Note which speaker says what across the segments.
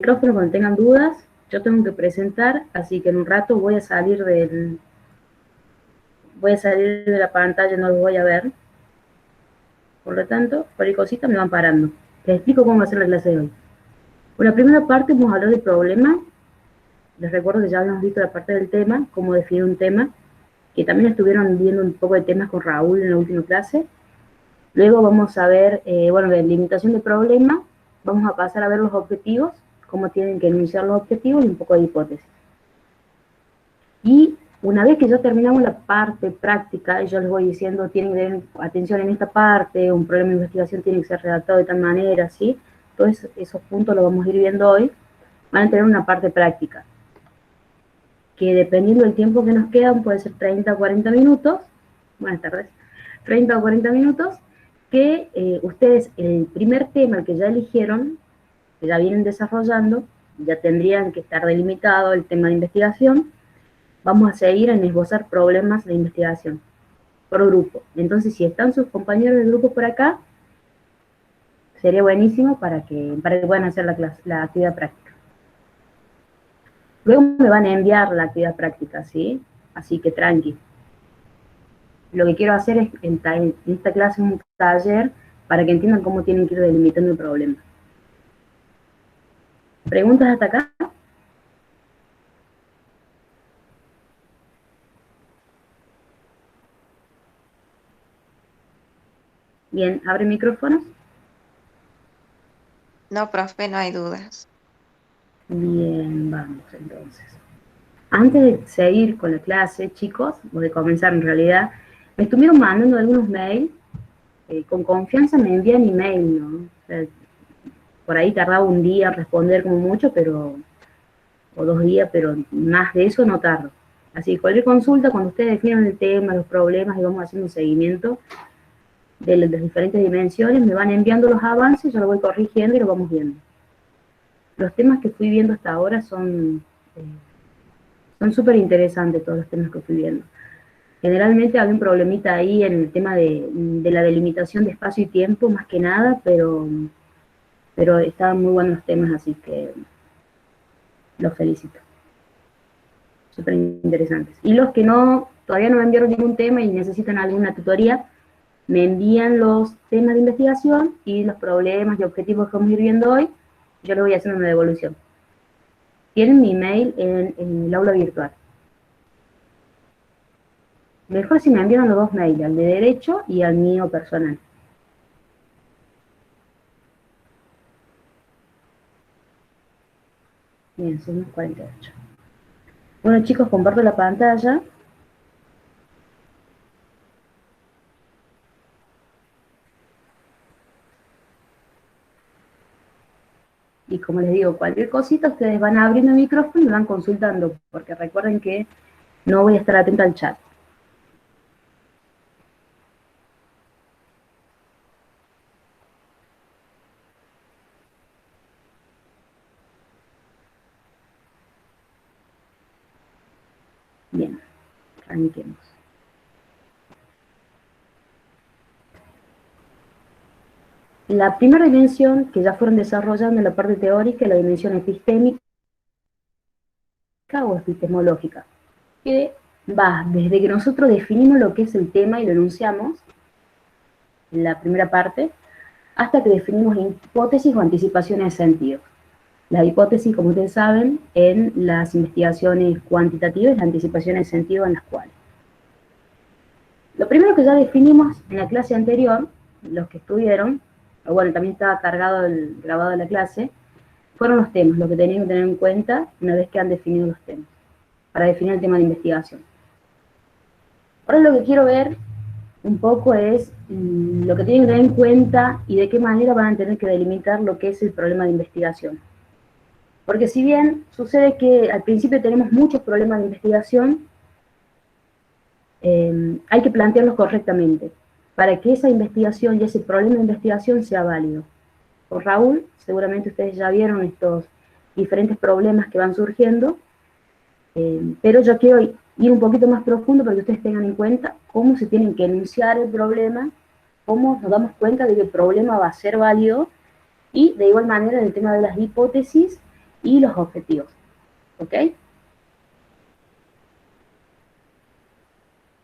Speaker 1: micrófono cuando tengan dudas. Yo tengo que presentar, así que en un rato voy a salir de la pantalla, no los voy a ver. Por lo tanto, cualquier cosita me van parando. Les explico cómo va a ser la clase de hoy. En la primera parte vamos a hablar del problema. Les recuerdo que ya habíamos visto la parte del tema, cómo definir un tema, que también estuvieron viendo un poco de temas con Raúl en la última clase. Luego vamos a ver, de limitación de problema, vamos a pasar a ver los objetivos, cómo tienen que enunciar los objetivos y un poco de hipótesis. Y una vez que ya terminamos la parte práctica, yo les voy diciendo, tienen que tener atención en esta parte, un problema de investigación tiene que ser redactado de tal manera, ¿sí? Todos esos puntos los vamos a ir viendo hoy. Van a tener una parte práctica, que dependiendo del tiempo que nos quedan, puede ser 30 o 40 minutos, buenas tardes, 30 o 40 minutos, que ustedes, el primer tema que ya eligieron, que ya vienen desarrollando, ya tendrían que estar delimitado el tema de investigación. Vamos a seguir en esbozar problemas de investigación por grupo. Entonces, si están sus compañeros de grupo por acá, sería buenísimo para que puedan hacer la actividad práctica. Luego me van a enviar la actividad práctica, ¿sí? Así que tranqui. Lo que quiero hacer es en esta clase un taller para que entiendan cómo tienen que ir delimitando el problema. ¿Preguntas hasta acá? Bien, abre micrófonos.
Speaker 2: No, profe, no hay dudas.
Speaker 1: Bien, vamos entonces. Antes de seguir con la clase, chicos, o de comenzar en realidad, me estuvieron mandando algunos mails, con confianza me envían email, ¿no? O sea, por ahí tardaba un día en responder como mucho, o 2 días, pero más de eso no tardo. Así que cualquier consulta, cuando ustedes definan el tema, los problemas, y vamos haciendo un seguimiento de las diferentes dimensiones, me van enviando los avances, yo lo voy corrigiendo y lo vamos viendo. Los temas que fui viendo hasta ahora son súper interesantes, todos los temas que fui viendo. Generalmente había un problemita ahí en el tema de la delimitación de espacio y tiempo, más que nada, pero estaban muy buenos los temas, así que los felicito. Súper interesantes. Y los que todavía no me enviaron ningún tema y necesitan alguna tutoría, me envían los temas de investigación y los problemas y objetivos que vamos a ir viendo hoy, yo les voy haciendo una devolución. Tienen mi email en el aula virtual. Mejor si me envían los dos mails, al de derecho y al mío personal. Bien, somos 48. Bueno, chicos, comparto la pantalla. Y como les digo, cualquier cosita, ustedes van abriendo el micrófono y van consultando, porque recuerden que no voy a estar atenta al chat. Bien, arranquemos. La primera dimensión que ya fueron desarrollando en la parte teórica es la dimensión epistémica o epistemológica, que va desde que nosotros definimos lo que es el tema y lo enunciamos, en la primera parte, hasta que definimos hipótesis o anticipaciones de sentido. La hipótesis, como ustedes saben, en las investigaciones cuantitativas, las anticipaciones de sentido en las cuales. Lo primero que ya definimos en la clase anterior, los que estuvieron, bueno, también estaba cargado el grabado de la clase, fueron los temas, lo que tenían que tener en cuenta una vez que han definido los temas, para definir el tema de investigación. Ahora lo que quiero ver un poco es lo que tienen que tener en cuenta y de qué manera van a tener que delimitar lo que es el problema de investigación. Porque si bien sucede que al principio tenemos muchos problemas de investigación, hay que plantearlos correctamente para que esa investigación y ese problema de investigación sea válido. Por Raúl, seguramente ustedes ya vieron estos diferentes problemas que van surgiendo, pero yo quiero ir un poquito más profundo para que ustedes tengan en cuenta cómo se tienen que enunciar el problema, cómo nos damos cuenta de que el problema va a ser válido, y de igual manera en el tema de las hipótesis, y los objetivos. ¿Ok?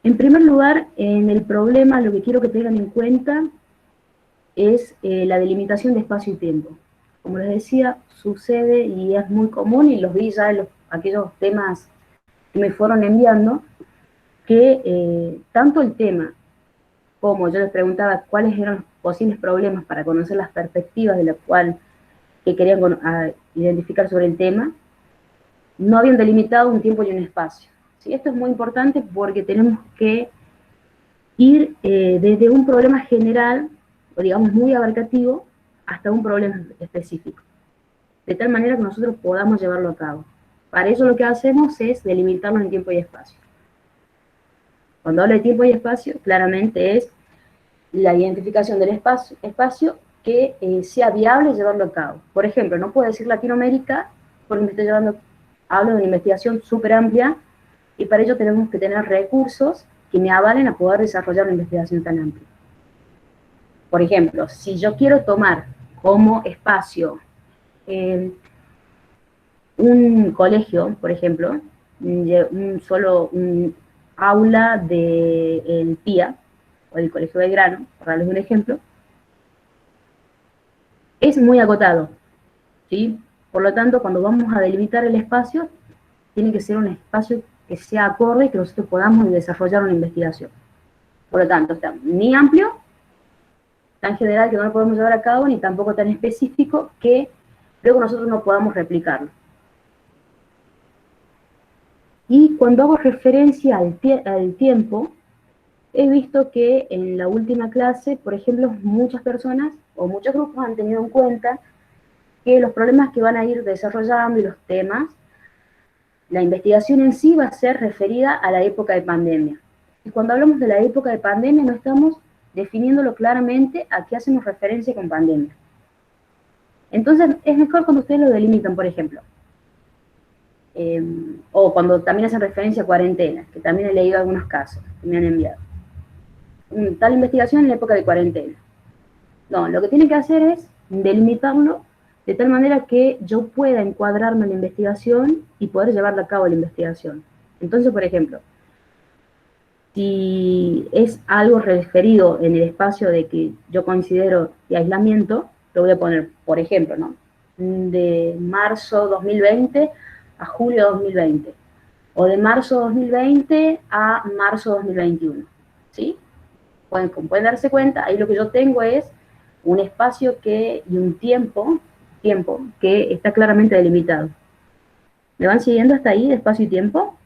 Speaker 1: En primer lugar, en el problema lo que quiero que tengan en cuenta es la delimitación de espacio y tiempo. Como les decía, sucede y es muy común, y los vi ya en aquellos temas que me fueron enviando, que tanto el tema como yo les preguntaba cuáles eran los posibles problemas para conocer las perspectivas de la cual que querían identificar sobre el tema, no habían delimitado un tiempo y un espacio. ¿Sí? Esto es muy importante porque tenemos que ir desde un problema general, o digamos muy abarcativo, hasta un problema específico, de tal manera que nosotros podamos llevarlo a cabo. Para eso lo que hacemos es delimitarlo en tiempo y espacio. Cuando hablo de tiempo y espacio, claramente es la identificación del espacio que sea viable llevarlo a cabo. Por ejemplo, no puedo decir Latinoamérica porque hablo de una investigación súper amplia, y para ello tenemos que tener recursos que me avalen a poder desarrollar una investigación tan amplia. Por ejemplo, si yo quiero tomar como espacio un colegio, por ejemplo, un aula del PIA, o del Colegio Belgrano, por darles un ejemplo, es muy agotado, ¿sí? Por lo tanto, cuando vamos a delimitar el espacio, tiene que ser un espacio que sea acorde y que nosotros podamos desarrollar una investigación. Por lo tanto, está ni amplio, tan general que no lo podemos llevar a cabo, ni tampoco tan específico que luego nosotros no podamos replicarlo. Y cuando hago referencia al tiempo, he visto que en la última clase, por ejemplo, muchas personas o muchos grupos han tenido en cuenta que los problemas que van a ir desarrollando y los temas, la investigación en sí va a ser referida a la época de pandemia. Y cuando hablamos de la época de pandemia, no estamos definiéndolo claramente a qué hacemos referencia con pandemia. Entonces, es mejor cuando ustedes lo delimitan, por ejemplo. O cuando también hacen referencia a cuarentena, que también he leído algunos casos que me han enviado. Tal investigación en la época de cuarentena. No, lo que tienen que hacer es delimitarlo de tal manera que yo pueda encuadrarme en la investigación y poder llevarla a cabo la investigación. Entonces, por ejemplo, si es algo referido en el espacio de que yo considero de aislamiento, lo voy a poner, por ejemplo, ¿no? De marzo 2020 a julio 2020, o de marzo 2020 a marzo 2021, ¿sí? Como pueden darse cuenta, ahí lo que yo tengo es un espacio y un tiempo que está claramente delimitado. ¿Me van siguiendo hasta ahí, de espacio y tiempo?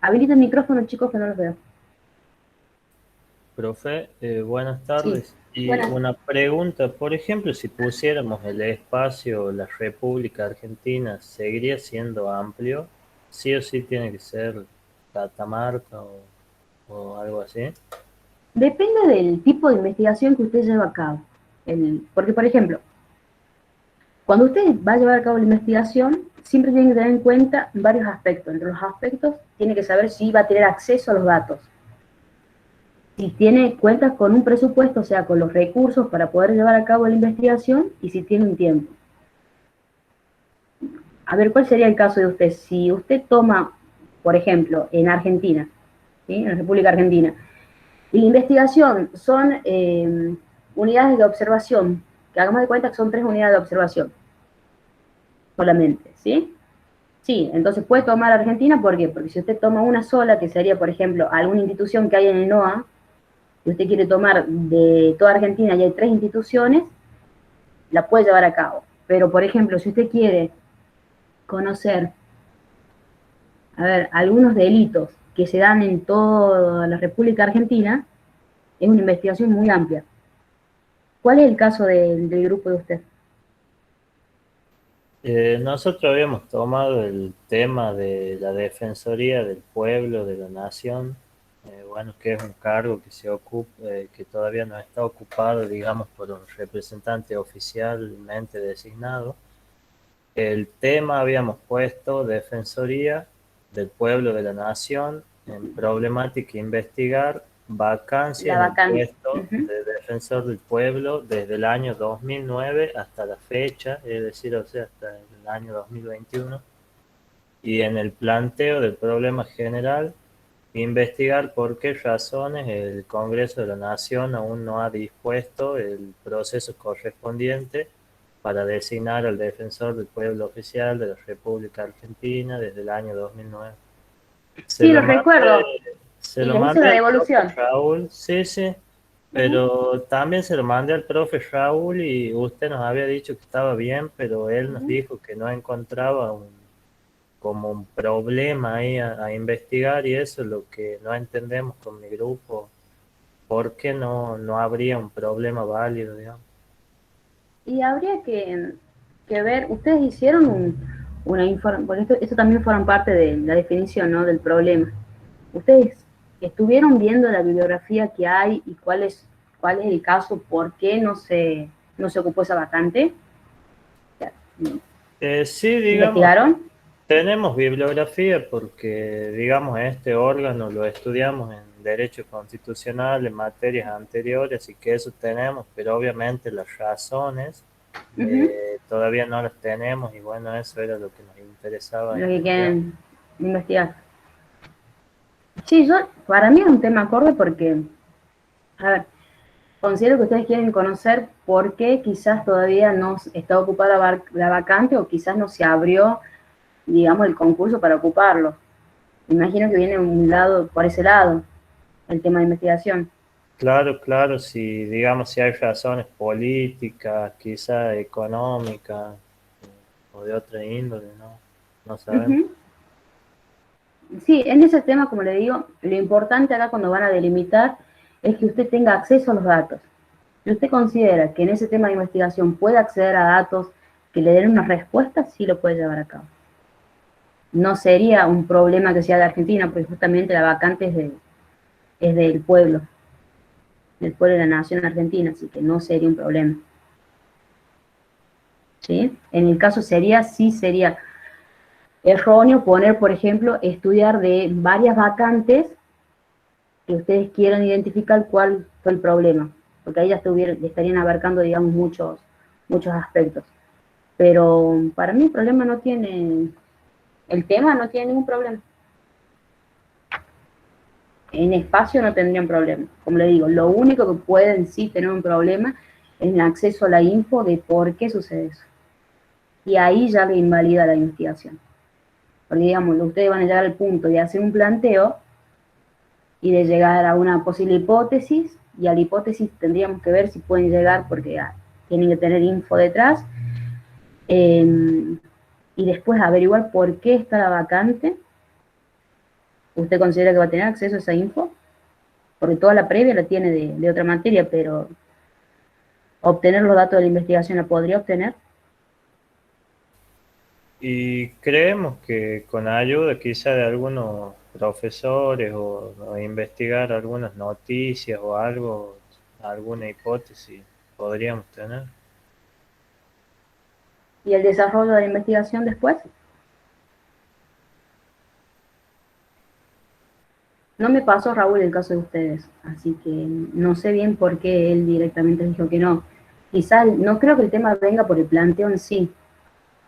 Speaker 1: Habiliten el micrófono, chicos, que no los veo.
Speaker 3: Profe, buenas
Speaker 1: Sí,
Speaker 3: tardes. Y
Speaker 1: buenas.
Speaker 3: una pregunta, por ejemplo, si pusiéramos el espacio la República Argentina, ¿seguiría siendo amplio? ¿Sí o sí tiene que ser Catamarca o algo así?
Speaker 1: Depende del tipo de investigación que usted lleva a cabo. Porque, por ejemplo, cuando usted va a llevar a cabo la investigación, siempre tiene que tener en cuenta varios aspectos. Entre los aspectos, tiene que saber si va a tener acceso a los datos, si cuenta con un presupuesto, o sea, con los recursos para poder llevar a cabo la investigación, y si tiene un tiempo. A ver, ¿cuál sería el caso de usted? Si usted toma, por ejemplo, en Argentina, ¿sí? En la República Argentina, y la investigación son unidades de observación, que hagamos de cuenta que son 3 unidades de observación solamente, ¿sí? Sí, entonces puede tomar Argentina, ¿por qué? Porque si usted toma una sola, que sería, por ejemplo, alguna institución que hay en el NOA, y usted quiere tomar de toda Argentina y hay 3 instituciones, la puede llevar a cabo. Pero, por ejemplo, si usted quiere conocer, a ver, algunos delitos que se dan en toda la República Argentina, es una investigación muy amplia. ¿Cuál es el caso del grupo de usted?
Speaker 3: Nosotros habíamos tomado el tema de la Defensoría del Pueblo, de la Nación, bueno, que es un cargo que que todavía no está ocupado, digamos, por un representante oficialmente designado. El tema habíamos puesto Defensoría del Pueblo de la Nación en problemática investigar vacancia
Speaker 1: La
Speaker 3: en el
Speaker 1: vacante.
Speaker 3: puesto de defensor del pueblo desde el año 2009 hasta la fecha, es decir, o sea, hasta el el año 2021, y en el planteo del problema general, investigar por qué razones el Congreso de la Nación aún no ha dispuesto el proceso correspondiente para designar al defensor del pueblo oficial de la República Argentina desde el año 2009. Se
Speaker 1: Sí,
Speaker 3: lo
Speaker 1: lo
Speaker 3: mandé,
Speaker 1: recuerdo.
Speaker 3: se
Speaker 1: Y
Speaker 3: lo
Speaker 1: les hice
Speaker 3: mandé
Speaker 1: la
Speaker 3: al profe
Speaker 1: devolución.
Speaker 3: Raúl, sí, sí,
Speaker 1: Ujú.
Speaker 3: pero también se lo mandé al profe Raúl y usted nos había dicho que estaba bien, pero él nos
Speaker 1: Ujú.
Speaker 3: dijo que no encontraba como un problema ahí a investigar, y eso es lo que no entendemos con mi grupo. ¿Por qué no habría un problema válido, digamos?
Speaker 1: Y habría que ver, ustedes hicieron una información, porque esto también forma parte de la definición, ¿no? Del problema. Ustedes estuvieron viendo la bibliografía que hay y cuál es el caso, por qué no se ocupó esa vacante.
Speaker 3: Sí, digamos,
Speaker 1: ¿Investigaron?
Speaker 3: tenemos bibliografía porque, digamos, este órgano lo estudiamos en Derecho Constitucional, en materias anteriores, así que eso tenemos, pero obviamente las razones
Speaker 1: Ujú.
Speaker 3: todavía no las tenemos, y bueno, eso era lo que nos interesaba
Speaker 1: Lo que
Speaker 3: investigar.
Speaker 1: quieren investigar. Sí, para mí es un tema acorde porque, a ver, considero que ustedes quieren conocer por qué quizás todavía no está ocupada la vacante o quizás no se abrió, digamos, el concurso para ocuparlo. Me imagino que viene un lado, por ese lado, el tema de investigación.
Speaker 3: Claro, claro, si digamos si hay razones políticas, quizá económicas, o de otra índole, no sabemos.
Speaker 1: Ujú. Sí, en ese tema, como le digo, lo importante acá cuando van a delimitar es que usted tenga acceso a los datos. Si usted considera que en ese tema de investigación puede acceder a datos que le den una respuesta, sí lo puede llevar a cabo. No sería un problema que sea de Argentina, porque justamente la vacante es del pueblo de la nación argentina, así que no sería un problema. ¿Sí? En el caso sí sería erróneo poner, por ejemplo, estudiar de varias vacantes que ustedes quieran identificar cuál fue el problema, porque ahí ya estarían abarcando, digamos, muchos aspectos. Pero para mí el tema no tiene ningún problema. En espacio no tendrían problema. Como le digo, lo único que pueden sí tener un problema es el acceso a la info de por qué sucede eso. Y ahí ya le invalida la investigación. Porque, digamos, ustedes van a llegar al punto de hacer un planteo y de llegar a una posible hipótesis, y a la hipótesis tendríamos que ver si pueden llegar, porque tienen que tener info detrás, y después averiguar por qué está la vacante. ¿Usted considera que va a tener acceso a esa info? Porque toda la previa la tiene de otra materia, pero obtener los datos de la investigación la podría obtener.
Speaker 3: Y creemos que con ayuda quizá de algunos profesores, o investigar algunas noticias o algo, alguna hipótesis podríamos tener.
Speaker 1: Y el desarrollo de la investigación después. No me pasó, Raúl, el caso de ustedes, así que no sé bien por qué él directamente dijo que no. Quizás no creo que el tema venga por el planteo en sí,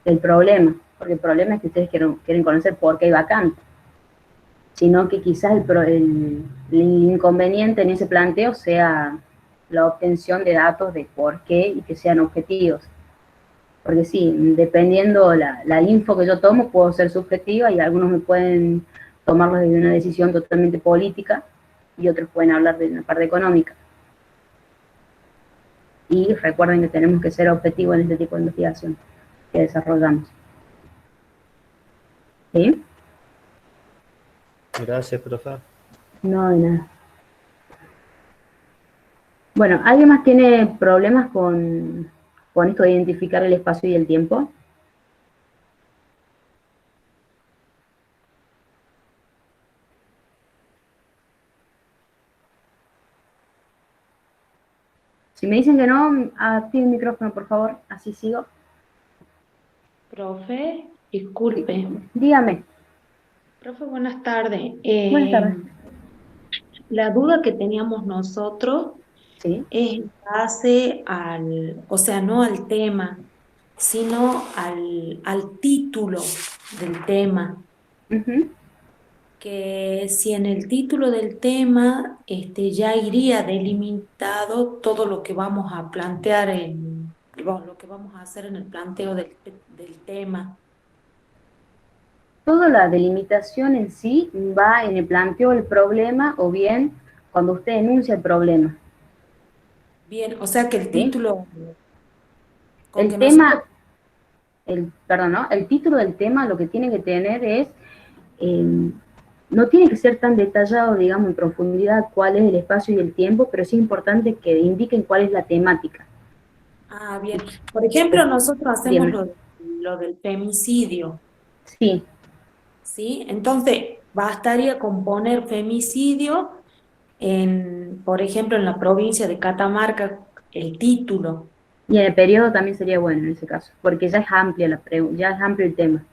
Speaker 1: el problema, porque el problema es que ustedes quieren conocer por qué hay vacante, sino que quizás el inconveniente en ese planteo sea la obtención de datos de por qué y que sean objetivos. Porque sí, dependiendo la info que yo tomo, puedo ser subjetiva y algunos me pueden tomarlo desde una decisión totalmente política y otros pueden hablar de una parte económica. Y recuerden que tenemos que ser objetivos en este tipo de investigación que desarrollamos. ¿Sí?
Speaker 3: Gracias, profe.
Speaker 1: No, de nada. Bueno, ¿alguien más tiene problemas con esto de identificar el espacio y el tiempo? Si me dicen que no, active el micrófono, por favor, así sigo.
Speaker 4: Profe, disculpe.
Speaker 1: Dígame.
Speaker 4: Profe, buenas tardes.
Speaker 1: Buenas tardes.
Speaker 4: La duda que teníamos nosotros
Speaker 1: Sí.
Speaker 4: es en base o sea, no al tema, sino al título del tema.
Speaker 1: Ujú.
Speaker 4: Que si en el título del tema ya iría delimitado todo lo que vamos a plantear bueno, lo que vamos a hacer en el planteo del tema.
Speaker 1: Toda la delimitación en sí va en el planteo del problema o bien cuando usted enuncia el problema,
Speaker 4: Bien, o sea que el
Speaker 1: ¿sí?
Speaker 4: título con
Speaker 1: El
Speaker 4: que nosotros...
Speaker 1: tema, perdón, ¿no? El título del tema lo que tiene que tener es, eh, no tiene que ser tan detallado, digamos, en profundidad cuál es el espacio y el tiempo, pero sí es importante que indiquen cuál es la temática.
Speaker 4: Ah, bien. Por ejemplo, nosotros hacemos
Speaker 1: Dígame.
Speaker 4: lo del femicidio,
Speaker 1: Sí,
Speaker 4: ¿sí? Entonces, bastaría con poner femicidio por ejemplo, en la provincia de Catamarca, el título.
Speaker 1: y en el periodo también sería bueno en ese caso, porque ya es amplia ya es amplio el tema.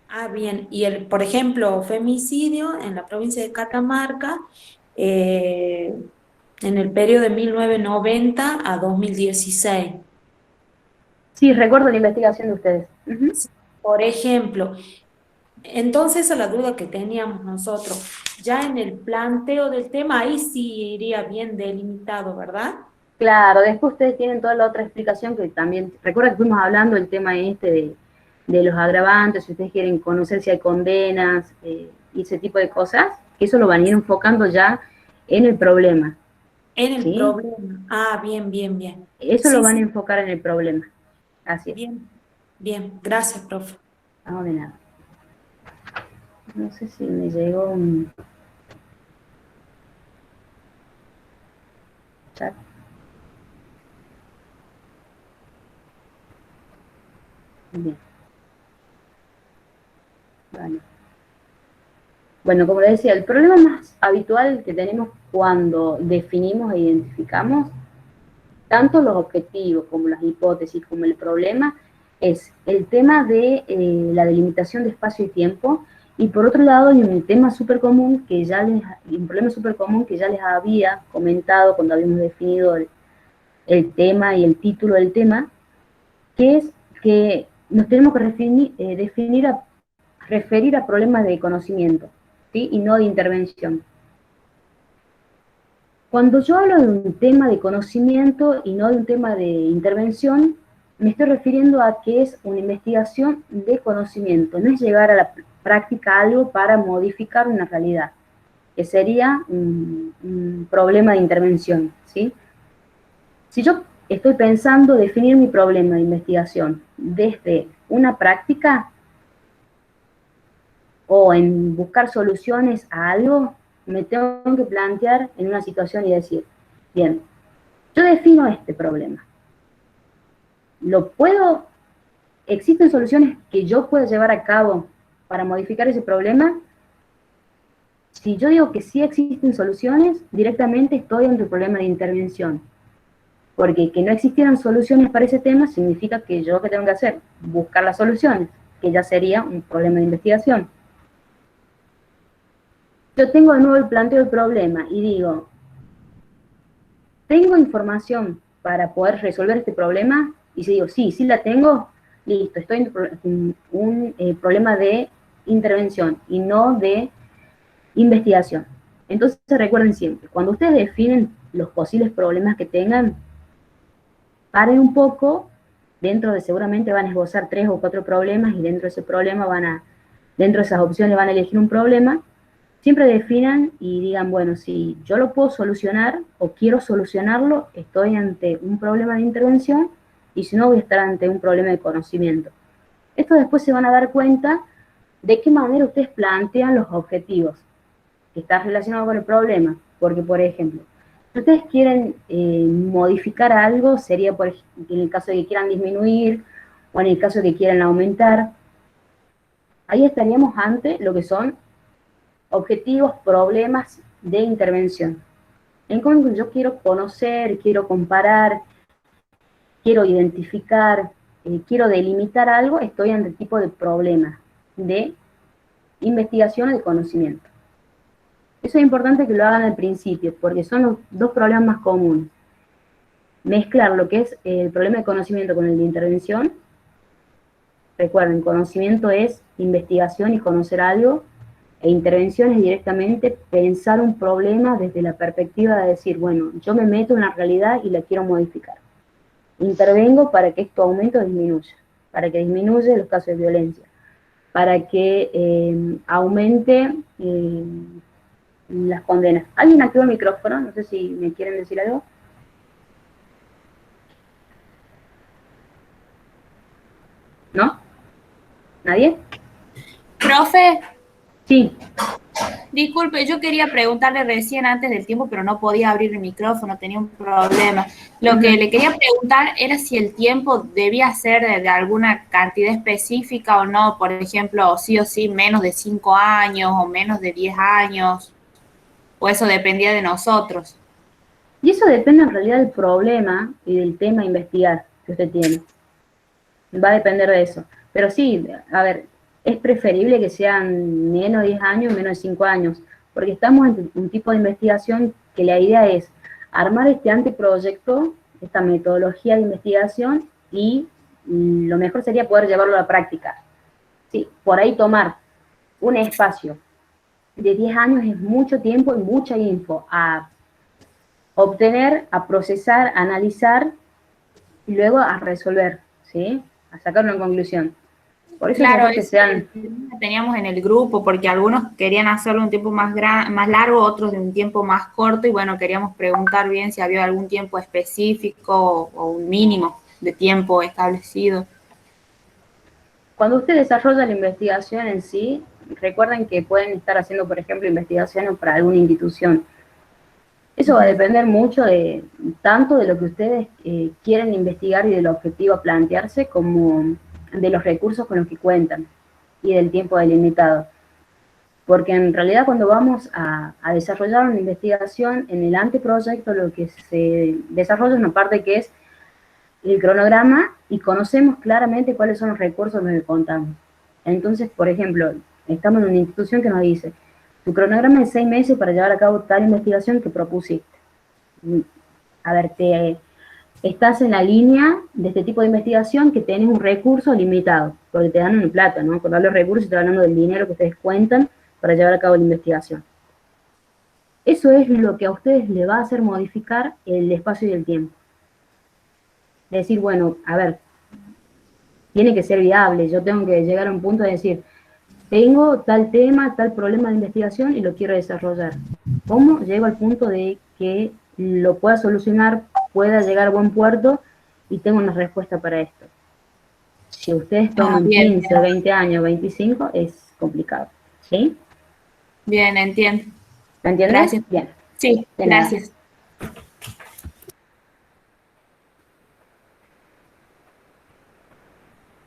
Speaker 4: Ah, bien. Y por ejemplo, femicidio en la provincia de Catamarca, eh, en el periodo de 1990 a 2016.
Speaker 1: Sí, recuerdo la investigación de ustedes. Ujú.
Speaker 4: Por ejemplo, entonces a la duda que teníamos nosotros, ya en el planteo del tema, ahí sí iría bien delimitado, ¿verdad?
Speaker 1: Claro, después ustedes tienen toda la otra explicación que también, recuerda que fuimos hablando del tema este de los agravantes, si ustedes quieren conocer si hay condenas y ese tipo de cosas, que eso lo van a ir enfocando ya en el problema,
Speaker 4: En el
Speaker 1: ¿sí?
Speaker 4: problema. Ah, bien, bien, bien.
Speaker 1: Eso lo
Speaker 4: Sí,
Speaker 1: van a
Speaker 4: sí,
Speaker 1: enfocar en el problema, así es.
Speaker 4: bien, bien. Gracias, profe.
Speaker 1: No, de nada. No sé si me llegó un chat. Bien, vale. Bueno, como les decía, el problema más habitual que tenemos cuando definimos e identificamos tanto los objetivos como las hipótesis como el problema es el tema de la delimitación de espacio y tiempo, y por otro lado hay un tema súper común un problema súper común que ya les había comentado cuando habíamos definido el tema y el título del tema, que es que nos tenemos que referir a problemas de conocimiento, ¿sí? Y no de intervención. Cuando yo hablo de un tema de conocimiento y no de un tema de intervención, me estoy refiriendo a que es una investigación de conocimiento, no es llevar a la práctica algo para modificar una realidad, que sería un problema de intervención, ¿sí? Si yo estoy pensando definir mi problema de investigación desde una práctica o en buscar soluciones a algo, me tengo que plantear en una situación y decir, bien, yo defino este problema. ¿Existen soluciones que yo pueda llevar a cabo para modificar ese problema? Si yo digo que sí existen soluciones, directamente estoy ante el problema de intervención. Porque que no existieran soluciones para ese tema significa que yo, ¿qué tengo que hacer? Buscar las soluciones, que ya sería un problema de investigación. Yo tengo de nuevo el planteo del problema y digo, ¿tengo información para poder resolver este problema? Y si digo, sí, sí la tengo, listo, estoy en un problema de intervención y no de investigación. Entonces recuerden siempre, cuando ustedes definen los posibles problemas que tengan, paren un poco, dentro de seguramente van a esbozar 3 o 4 problemas y dentro de ese problema dentro de esas opciones van a elegir un problema. Siempre definan y digan, bueno, si yo lo puedo solucionar o quiero solucionarlo, estoy ante un problema de intervención, y si no, voy a estar ante un problema de conocimiento. Esto después se van a dar cuenta de qué manera ustedes plantean los objetivos que están relacionados con el problema. Porque, por ejemplo, si ustedes quieren modificar algo, sería en el caso de que quieran disminuir o en el caso de que quieran aumentar. Ahí estaríamos ante lo que son objetivos, problemas de intervención. En cambio, yo quiero conocer, quiero comparar, quiero identificar, quiero delimitar algo, estoy ante el tipo de problema de investigación o de conocimiento. Eso es importante que lo hagan al principio, porque son los dos problemas más comunes. Mezclar lo que es el problema de conocimiento con el de intervención Recuerden, conocimiento es investigación y conocer algo, e intervención es directamente pensar un problema desde la perspectiva de decir, bueno, yo me meto en la realidad y la quiero modificar. Intervengo para que esto aumente o disminuya, para que disminuya los casos de violencia, para que aumente las condenas. ¿Alguien activó el micrófono? No sé si me quieren decir algo. ¿No? ¿Nadie?
Speaker 5: Profe,
Speaker 1: Sí.
Speaker 5: disculpe, yo quería preguntarle recién antes del tiempo, pero no podía abrir el micrófono, tenía un problema. Lo que le quería preguntar era si el tiempo debía ser de alguna cantidad específica o no, por ejemplo, sí o sí menos de 5 años o menos de 10 años, o eso dependía de nosotros.
Speaker 1: Y eso depende en realidad del problema y del tema a investigar que usted tiene. Va a depender de eso. Pero sí, a ver, es preferible que sean menos de 10 años, menos de 5 años, porque estamos en un tipo de investigación que la idea es armar este anteproyecto, esta metodología de investigación, y lo mejor sería poder llevarlo a la práctica. Sí, por ahí tomar un espacio de 10 años es mucho tiempo y mucha info a obtener, a procesar, a analizar y luego a resolver, ¿sí? A sacar una conclusión. Por eso
Speaker 5: Claro,
Speaker 1: es que
Speaker 5: eso
Speaker 1: sean...
Speaker 5: teníamos en el grupo, porque algunos querían hacerlo un tiempo más largo, otros de un tiempo más corto, y bueno, queríamos preguntar bien si había algún tiempo específico o un mínimo de tiempo establecido.
Speaker 1: Cuando usted desarrolla la investigación en sí, recuerden que pueden estar haciendo, por ejemplo, investigaciones para alguna institución. Eso va a depender mucho de tanto de lo que ustedes quieren investigar y del objetivo a plantearse, como de los recursos con los que cuentan y del tiempo delimitado. Porque en realidad cuando vamos a desarrollar una investigación, en el anteproyecto lo que se desarrolla es una parte que es el cronograma y conocemos claramente cuáles son los recursos con los que contamos. Entonces, por ejemplo, estamos en una institución que nos dice, tu cronograma es 6 meses para llevar a cabo tal investigación que propusiste. A ver, estás en la línea de este tipo de investigación que tenés un recurso limitado, porque te dan una plata, ¿no? Cuando hablo de recursos, estoy hablando del dinero que ustedes cuentan para llevar a cabo la investigación. Eso es lo que a ustedes le va a hacer modificar el espacio y el tiempo. Decir, bueno, a ver, tiene que ser viable, yo tengo que llegar a un punto de decir, tengo tal tema, tal problema de investigación y lo quiero desarrollar. ¿Cómo llego al punto de que lo pueda solucionar, pueda llegar a buen puerto y tengo una respuesta para esto? Si ustedes toman 15, 20 años, 25, es complicado, ¿sí?
Speaker 5: Bien, entiendo.
Speaker 1: ¿Me entiendes?
Speaker 5: Gracias.
Speaker 1: Bien.
Speaker 5: Sí, gracias.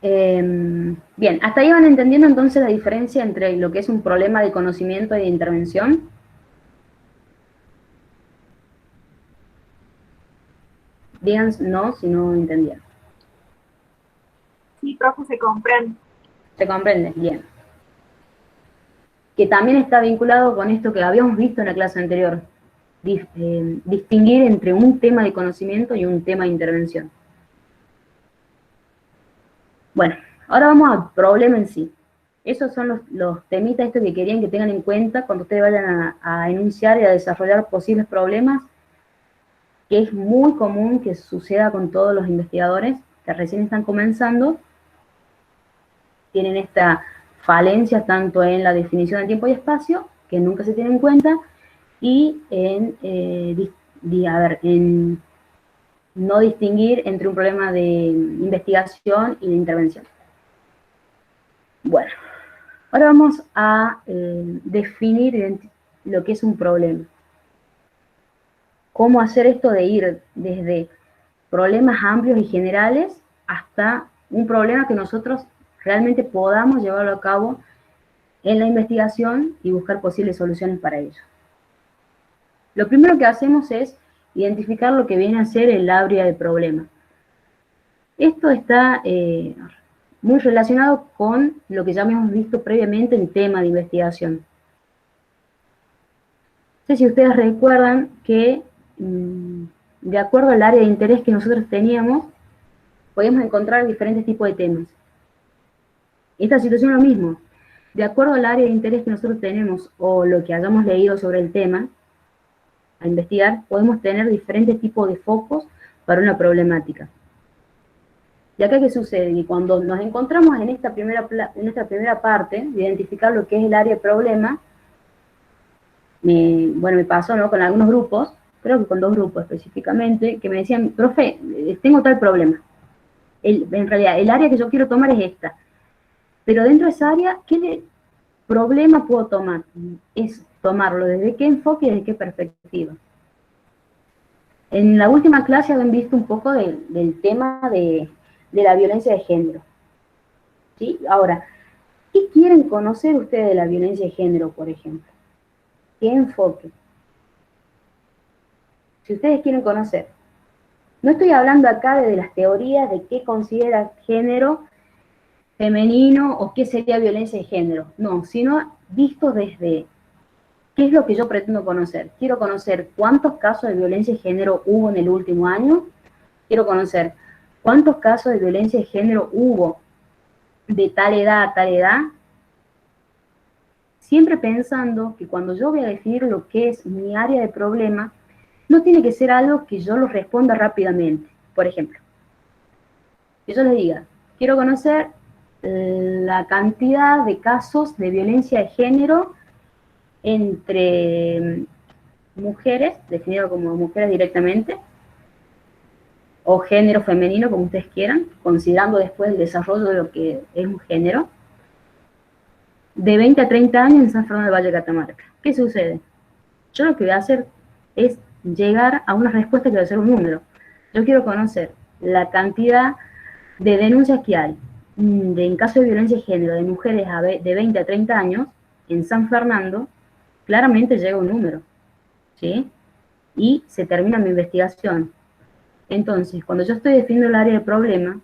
Speaker 1: Bien, hasta ahí van entendiendo entonces la diferencia entre lo que es un problema de conocimiento y de intervención. Digan no si no entendieron.
Speaker 6: Sí, profe, se comprende.
Speaker 1: ¿Se comprende? Bien. Que también está vinculado con esto que habíamos visto en la clase anterior, distinguir entre un tema de conocimiento y un tema de intervención. Bueno, ahora vamos al problema en sí. Esos son los temitas estos que querían que tengan en cuenta cuando ustedes vayan a enunciar y a desarrollar posibles problemas, que es muy común que suceda con todos los investigadores que recién están comenzando. Tienen esta falencia tanto en la definición de tiempo y espacio, que nunca se tiene en cuenta, y en no distinguir entre un problema de investigación y de intervención. Bueno, ahora vamos a definir lo que es un problema. Cómo hacer esto de ir desde problemas amplios y generales hasta un problema que nosotros realmente podamos llevarlo a cabo en la investigación y buscar posibles soluciones para ello. Lo primero que hacemos es identificar lo que viene a ser el área del problema. Esto está muy relacionado con lo que ya hemos visto previamente en tema de investigación. No sé si ustedes recuerdan que, de acuerdo al área de interés que nosotros teníamos, podíamos encontrar diferentes tipos de temas. Esta situación es lo mismo. De acuerdo al área de interés que nosotros tenemos o lo que hayamos leído sobre el tema, a investigar, podemos tener diferentes tipos de focos para una problemática. ¿Y acá qué sucede? Y cuando nos encontramos en esta primera parte, de identificar lo que es el área de problema, me pasó, ¿no?, con algunos grupos, creo que con 2 grupos específicamente, que me decían, profe, tengo tal problema. En realidad, el área que yo quiero tomar es esta. Pero dentro de esa área, ¿qué problema puedo tomar? Es tomarlo desde qué enfoque y desde qué perspectiva. En la última clase habían visto un poco del tema de la violencia de género. ¿Sí? Ahora, ¿qué quieren conocer ustedes de la violencia de género, por ejemplo? ¿Qué enfoque? Si ustedes quieren conocer. No estoy hablando acá de las teorías de qué considera género femenino o qué sería violencia de género. No, sino visto desde qué es lo que yo pretendo conocer. Quiero conocer cuántos casos de violencia de género hubo en el último año. Quiero conocer cuántos casos de violencia de género hubo de tal edad a tal edad. Siempre pensando que cuando yo voy a definir lo que es mi área de problema, no tiene que ser algo que yo lo responda rápidamente. Por ejemplo, que yo les diga, quiero conocer la cantidad de casos de violencia de género entre mujeres, definido como mujeres directamente, o género femenino, como ustedes quieran, considerando después el desarrollo de lo que es un género, de 20 a 30 años en San Fernando del Valle de Catamarca. ¿Qué sucede? Yo lo que voy a hacer es llegar a una respuesta que va a ser un número. Yo quiero conocer la cantidad de denuncias que hay en caso de violencia de género de mujeres de 20 a 30 años en San Fernando. Claramente llega un número, ¿sí? Y se termina mi investigación. Entonces, cuando yo estoy definiendo el área del problema,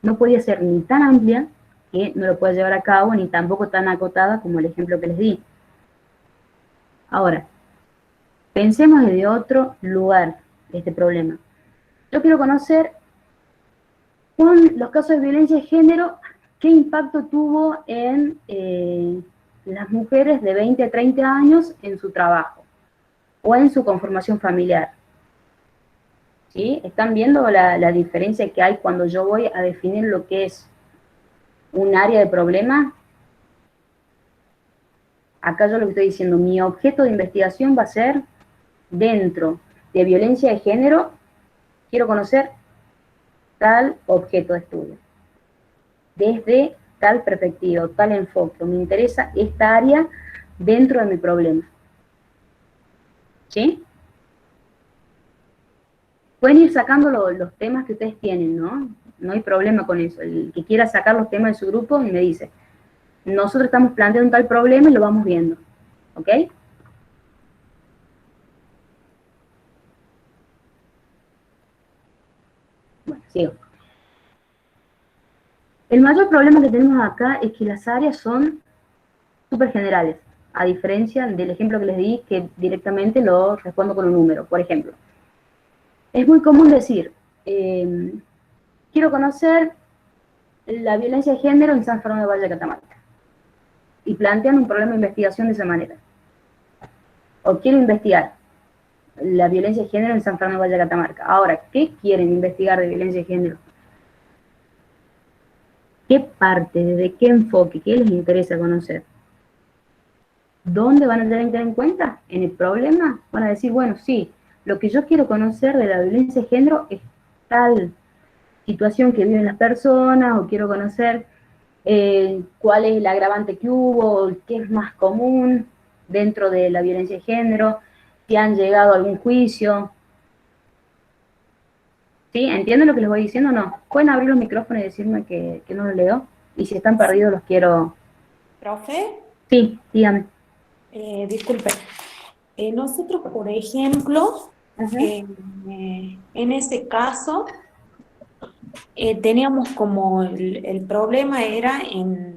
Speaker 1: no podía ser ni tan amplia que no lo pueda llevar a cabo, ni tampoco tan acotada como el ejemplo que les di. Ahora, pensemos desde otro lugar este problema. Yo quiero conocer con los casos de violencia de género, qué impacto tuvo en las mujeres de 20 a 30 años en su trabajo o en su conformación familiar. ¿Sí? ¿Están viendo la diferencia que hay cuando yo voy a definir lo que es un área de problema? Acá yo lo que estoy diciendo, mi objeto de investigación va a ser dentro de violencia de género, quiero conocer tal objeto de estudio, desde tal perspectiva, tal enfoque, me interesa esta área dentro de mi problema. ¿Sí? Pueden ir sacando los temas que ustedes tienen, ¿no? No hay problema con eso. El que quiera sacar los temas de su grupo me dice, nosotros estamos planteando un tal problema y lo vamos viendo. ¿Ok? Bueno, sigo. El mayor problema que tenemos acá es que las áreas son súper generales, a diferencia del ejemplo que les di, que directamente lo respondo con un número. Por ejemplo, es muy común decir, quiero conocer la violencia de género en San Fernando del Valle de Catamarca. Y plantean un problema de investigación de esa manera. O quiero investigar la violencia de género en San Fernando del Valle de Catamarca. Ahora, ¿qué quieren investigar de violencia de género? ¿Qué parte, desde qué enfoque, qué les interesa conocer? ¿Dónde van a tener que tener en cuenta? ¿En el problema? Van a decir, bueno, sí, lo que yo quiero conocer de la violencia de género es tal situación que viven las personas, o quiero conocer cuál es el agravante que hubo, qué es más común dentro de la violencia de género, si han llegado a algún juicio. ¿Sí? ¿Entienden lo que les voy diciendo o no? Pueden abrir los micrófonos y decirme que no los leo, y si están perdidos los quiero...
Speaker 4: ¿Profe?
Speaker 1: Sí, dígame.
Speaker 4: Disculpe. Nosotros, por ejemplo,
Speaker 1: Ajá.
Speaker 4: en ese caso, teníamos como el problema era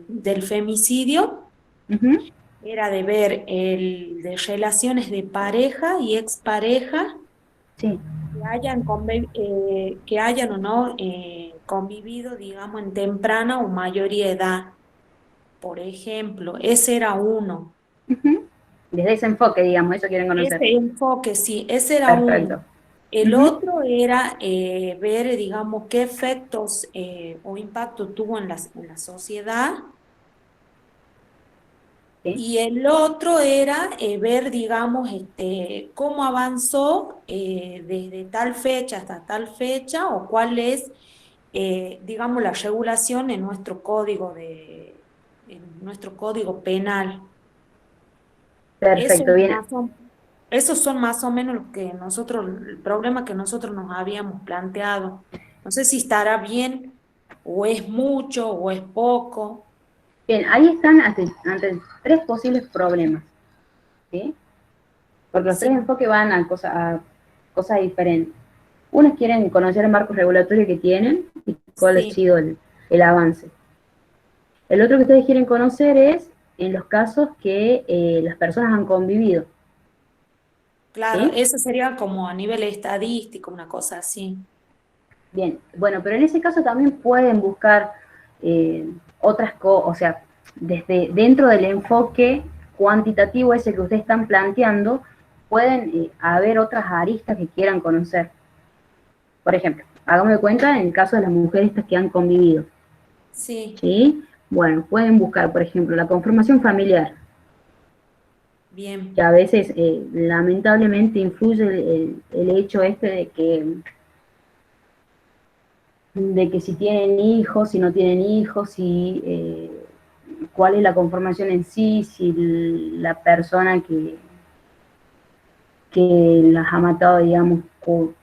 Speaker 4: del femicidio,
Speaker 1: Ujú.
Speaker 4: era de ver de relaciones de pareja y expareja
Speaker 1: Sí.
Speaker 4: que hayan o no convivido, digamos, en temprana o mayoría edad. por ejemplo, ese era uno.
Speaker 1: Ujú. Desde ese enfoque, digamos, eso quieren conocer.
Speaker 4: Ese enfoque, sí, ese era uno.
Speaker 1: Perfecto.
Speaker 4: El
Speaker 1: Ujú.
Speaker 4: otro era ver, digamos, qué efectos o impacto tuvo en en la sociedad.
Speaker 1: Sí.
Speaker 4: Y el otro era ver, digamos, cómo avanzó desde tal fecha hasta tal fecha o cuál es, digamos, la regulación en nuestro código penal. Eso
Speaker 1: Perfecto,
Speaker 4: es
Speaker 1: bien.
Speaker 4: esos son más o menos lo que el problema que nosotros nos habíamos planteado. No sé si estará bien, o es mucho, o es poco.
Speaker 1: Bien, ahí están ante tres posibles problemas, ¿sí? Porque los tres
Speaker 4: Sí,
Speaker 1: enfoques van a cosas diferentes. Unos quieren conocer el marco regulatorio que tienen y cuál ha
Speaker 4: sí,
Speaker 1: sido el avance. El otro que ustedes quieren conocer es en los casos que las personas han convivido,
Speaker 4: claro,
Speaker 1: ¿sí?
Speaker 4: eso sería como a nivel estadístico, una cosa así.
Speaker 1: Bien, bueno, pero en ese caso también pueden buscar otras cosas, o sea, desde dentro del enfoque cuantitativo ese que ustedes están planteando, pueden haber otras aristas que quieran conocer. Por ejemplo, hagamos de cuenta en el caso de las mujeres estas que han convivido,
Speaker 4: Sí,
Speaker 1: ¿sí? Bueno, pueden buscar, por ejemplo, la conformación familiar, que
Speaker 4: bien,
Speaker 1: a veces lamentablemente influye el hecho este de que si tienen hijos, si no tienen hijos, si cuál es la conformación en sí, si la persona que las ha matado, digamos, cuál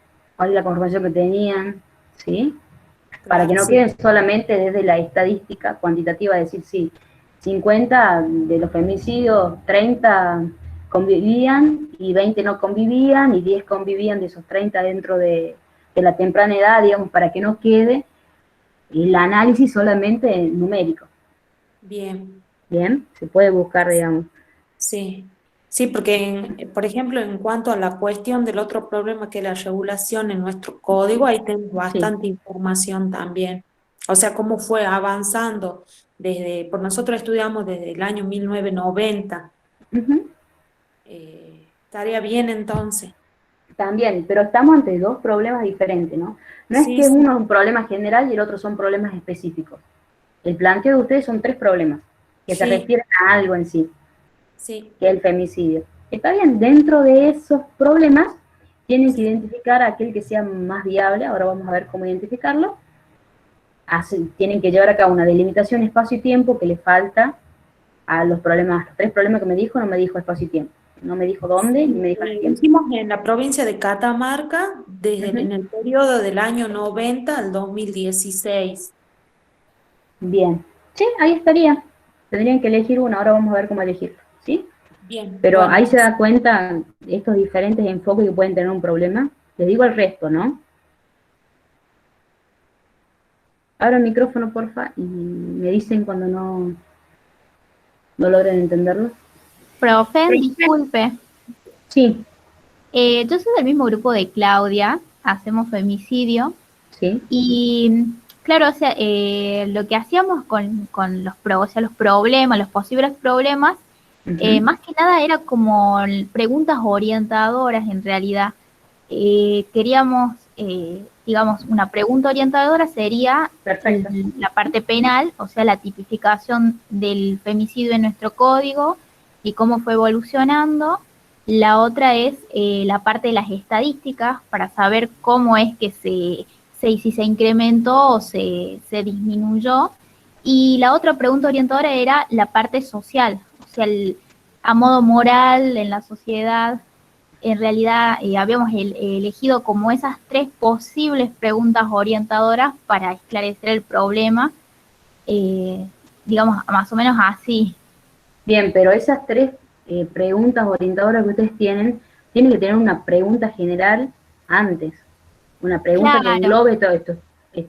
Speaker 1: es la conformación que tenían, ¿sí? Para que
Speaker 4: claro,
Speaker 1: no
Speaker 4: sí,
Speaker 1: queden solamente desde la estadística cuantitativa, decir, sí, 50 de los femicidios, 30 convivían y 20 no convivían y 10 convivían de esos 30 dentro de la temprana edad, digamos, para que no quede el análisis solamente numérico.
Speaker 4: bien.
Speaker 1: Bien, se puede buscar, digamos.
Speaker 4: Sí, sí, porque, por ejemplo, en cuanto a la cuestión del otro problema que es la regulación en nuestro código, ahí tengo
Speaker 1: Sí.
Speaker 4: bastante información también. O sea, cómo fue avanzando por nosotros estudiamos desde el año 1990.
Speaker 1: Ujú.
Speaker 4: Estaría bien entonces.
Speaker 1: También, pero estamos ante dos problemas diferentes, ¿no? No es
Speaker 4: Sí,
Speaker 1: que
Speaker 4: sí,
Speaker 1: uno es un problema general y el otro son problemas específicos. El planteo de ustedes son tres problemas que se
Speaker 4: sí,
Speaker 1: refieren a algo en sí,
Speaker 4: sí,
Speaker 1: que es el femicidio. Está bien, dentro de esos problemas tienen que identificar aquel que sea más viable, ahora vamos a ver cómo identificarlo. Tienen que llevar a cabo una delimitación espacio y tiempo que le falta a los problemas, los tres problemas que me dijo, no me dijo espacio y tiempo. No me dijo dónde ni
Speaker 4: sí.
Speaker 1: me dijo el tiempo.
Speaker 4: Hicimos en la provincia de Catamarca
Speaker 1: Ujú.
Speaker 4: en el periodo del año 90 al 2016.
Speaker 1: Bien. Sí, ahí estaría. Tendrían que elegir uno, ahora vamos a ver cómo elegirlo, ¿sí?
Speaker 4: Bien,
Speaker 1: Pero
Speaker 4: bueno,
Speaker 1: ahí se da cuenta estos diferentes enfoques que pueden tener un problema. Les digo el resto, ¿no? Abra el micrófono, porfa, y me dicen cuando no logren entenderlo.
Speaker 5: Profe, disculpe,
Speaker 1: Sí,
Speaker 5: yo soy del mismo grupo de Claudia, hacemos femicidio
Speaker 1: sí.
Speaker 5: y claro, o sea, lo que hacíamos con o sea, los problemas, los posibles problemas,
Speaker 1: Ujú.
Speaker 5: más que nada era como preguntas orientadoras en realidad. Queríamos, digamos, una pregunta orientadora sería
Speaker 1: Perfecto.
Speaker 5: la parte penal, o sea, la tipificación del femicidio en nuestro código y cómo fue evolucionando. La otra es la parte de las estadísticas para saber cómo es que si se incrementó o se disminuyó. Y la otra pregunta orientadora era la parte social, o sea, a modo moral en la sociedad. En realidad habíamos elegido como esas tres posibles preguntas orientadoras para esclarecer el problema, eh, digamos, más o menos así.
Speaker 1: Bien, pero esas tres preguntas orientadoras que ustedes tienen que tener una pregunta general antes. Una pregunta que
Speaker 5: Claro,
Speaker 1: englobe todos estos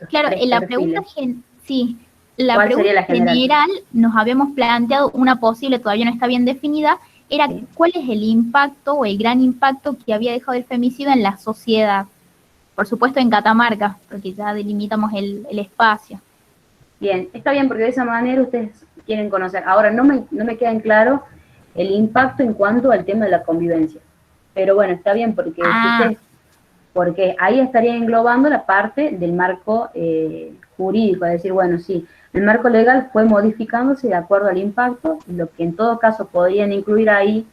Speaker 5: claro,
Speaker 1: tres
Speaker 5: la pregunta,
Speaker 1: perfiles.
Speaker 5: sí, la
Speaker 1: ¿Cuál sería
Speaker 5: pregunta
Speaker 1: la general?
Speaker 5: general nos habíamos planteado una posible, todavía no está bien definida, era
Speaker 1: ¿Sí?
Speaker 5: cuál es el impacto o el gran impacto que había dejado el femicidio en la sociedad. Por supuesto en Catamarca, porque ya delimitamos el espacio.
Speaker 1: Bien, está bien porque de esa manera ustedes quieren conocer. Ahora, no me queda en claro el impacto en cuanto al tema de la convivencia. Pero bueno, está bien, porque ahí estaría englobando la parte del marco jurídico, es decir, bueno, sí, el marco legal fue modificándose de acuerdo al impacto, lo que en todo caso podrían incluir ahí,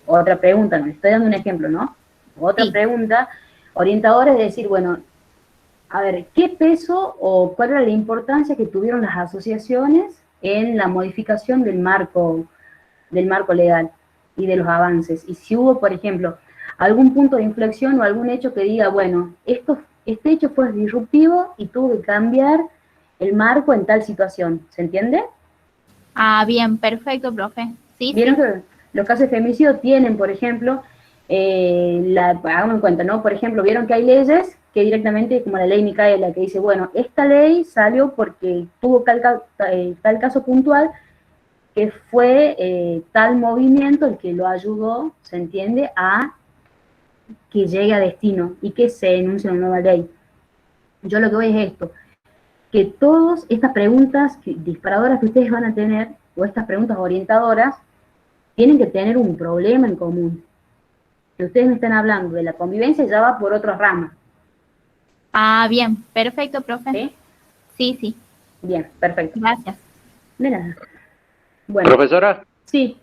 Speaker 1: otra pregunta, me estoy dando un ejemplo, ¿no? Otra pregunta orientadora es decir, bueno, a ver, ¿qué peso o cuál era la importancia que tuvieron las asociaciones en la modificación del marco legal y de los avances? Y si hubo, por ejemplo, algún punto de inflexión o algún hecho que diga, bueno, este hecho fue disruptivo y tuvo que cambiar el marco en tal situación, ¿se entiende?
Speaker 5: Ah, bien, perfecto, profe. Sí,
Speaker 1: Vieron
Speaker 5: sí.
Speaker 1: que los casos de femicidio tienen, por ejemplo, hagamos en cuenta, ¿no? Por ejemplo, vieron que hay leyes que directamente, como la ley Micaela, que dice, bueno, esta ley salió porque tuvo tal caso puntual, que fue tal movimiento el que lo ayudó, ¿se entiende?, a que llegue a destino y que se enuncie una nueva ley. Yo lo que voy es esto, que todas estas preguntas disparadoras que ustedes van a tener, o estas preguntas orientadoras, tienen que tener un problema en común. Que ustedes me están hablando de la convivencia ya va por otras ramas.
Speaker 5: Ah, bien, perfecto, profe.
Speaker 1: ¿Sí?
Speaker 5: Sí, sí.
Speaker 1: Bien, perfecto.
Speaker 5: Gracias.
Speaker 1: De nada. Bueno,
Speaker 6: Profesora,
Speaker 1: sí,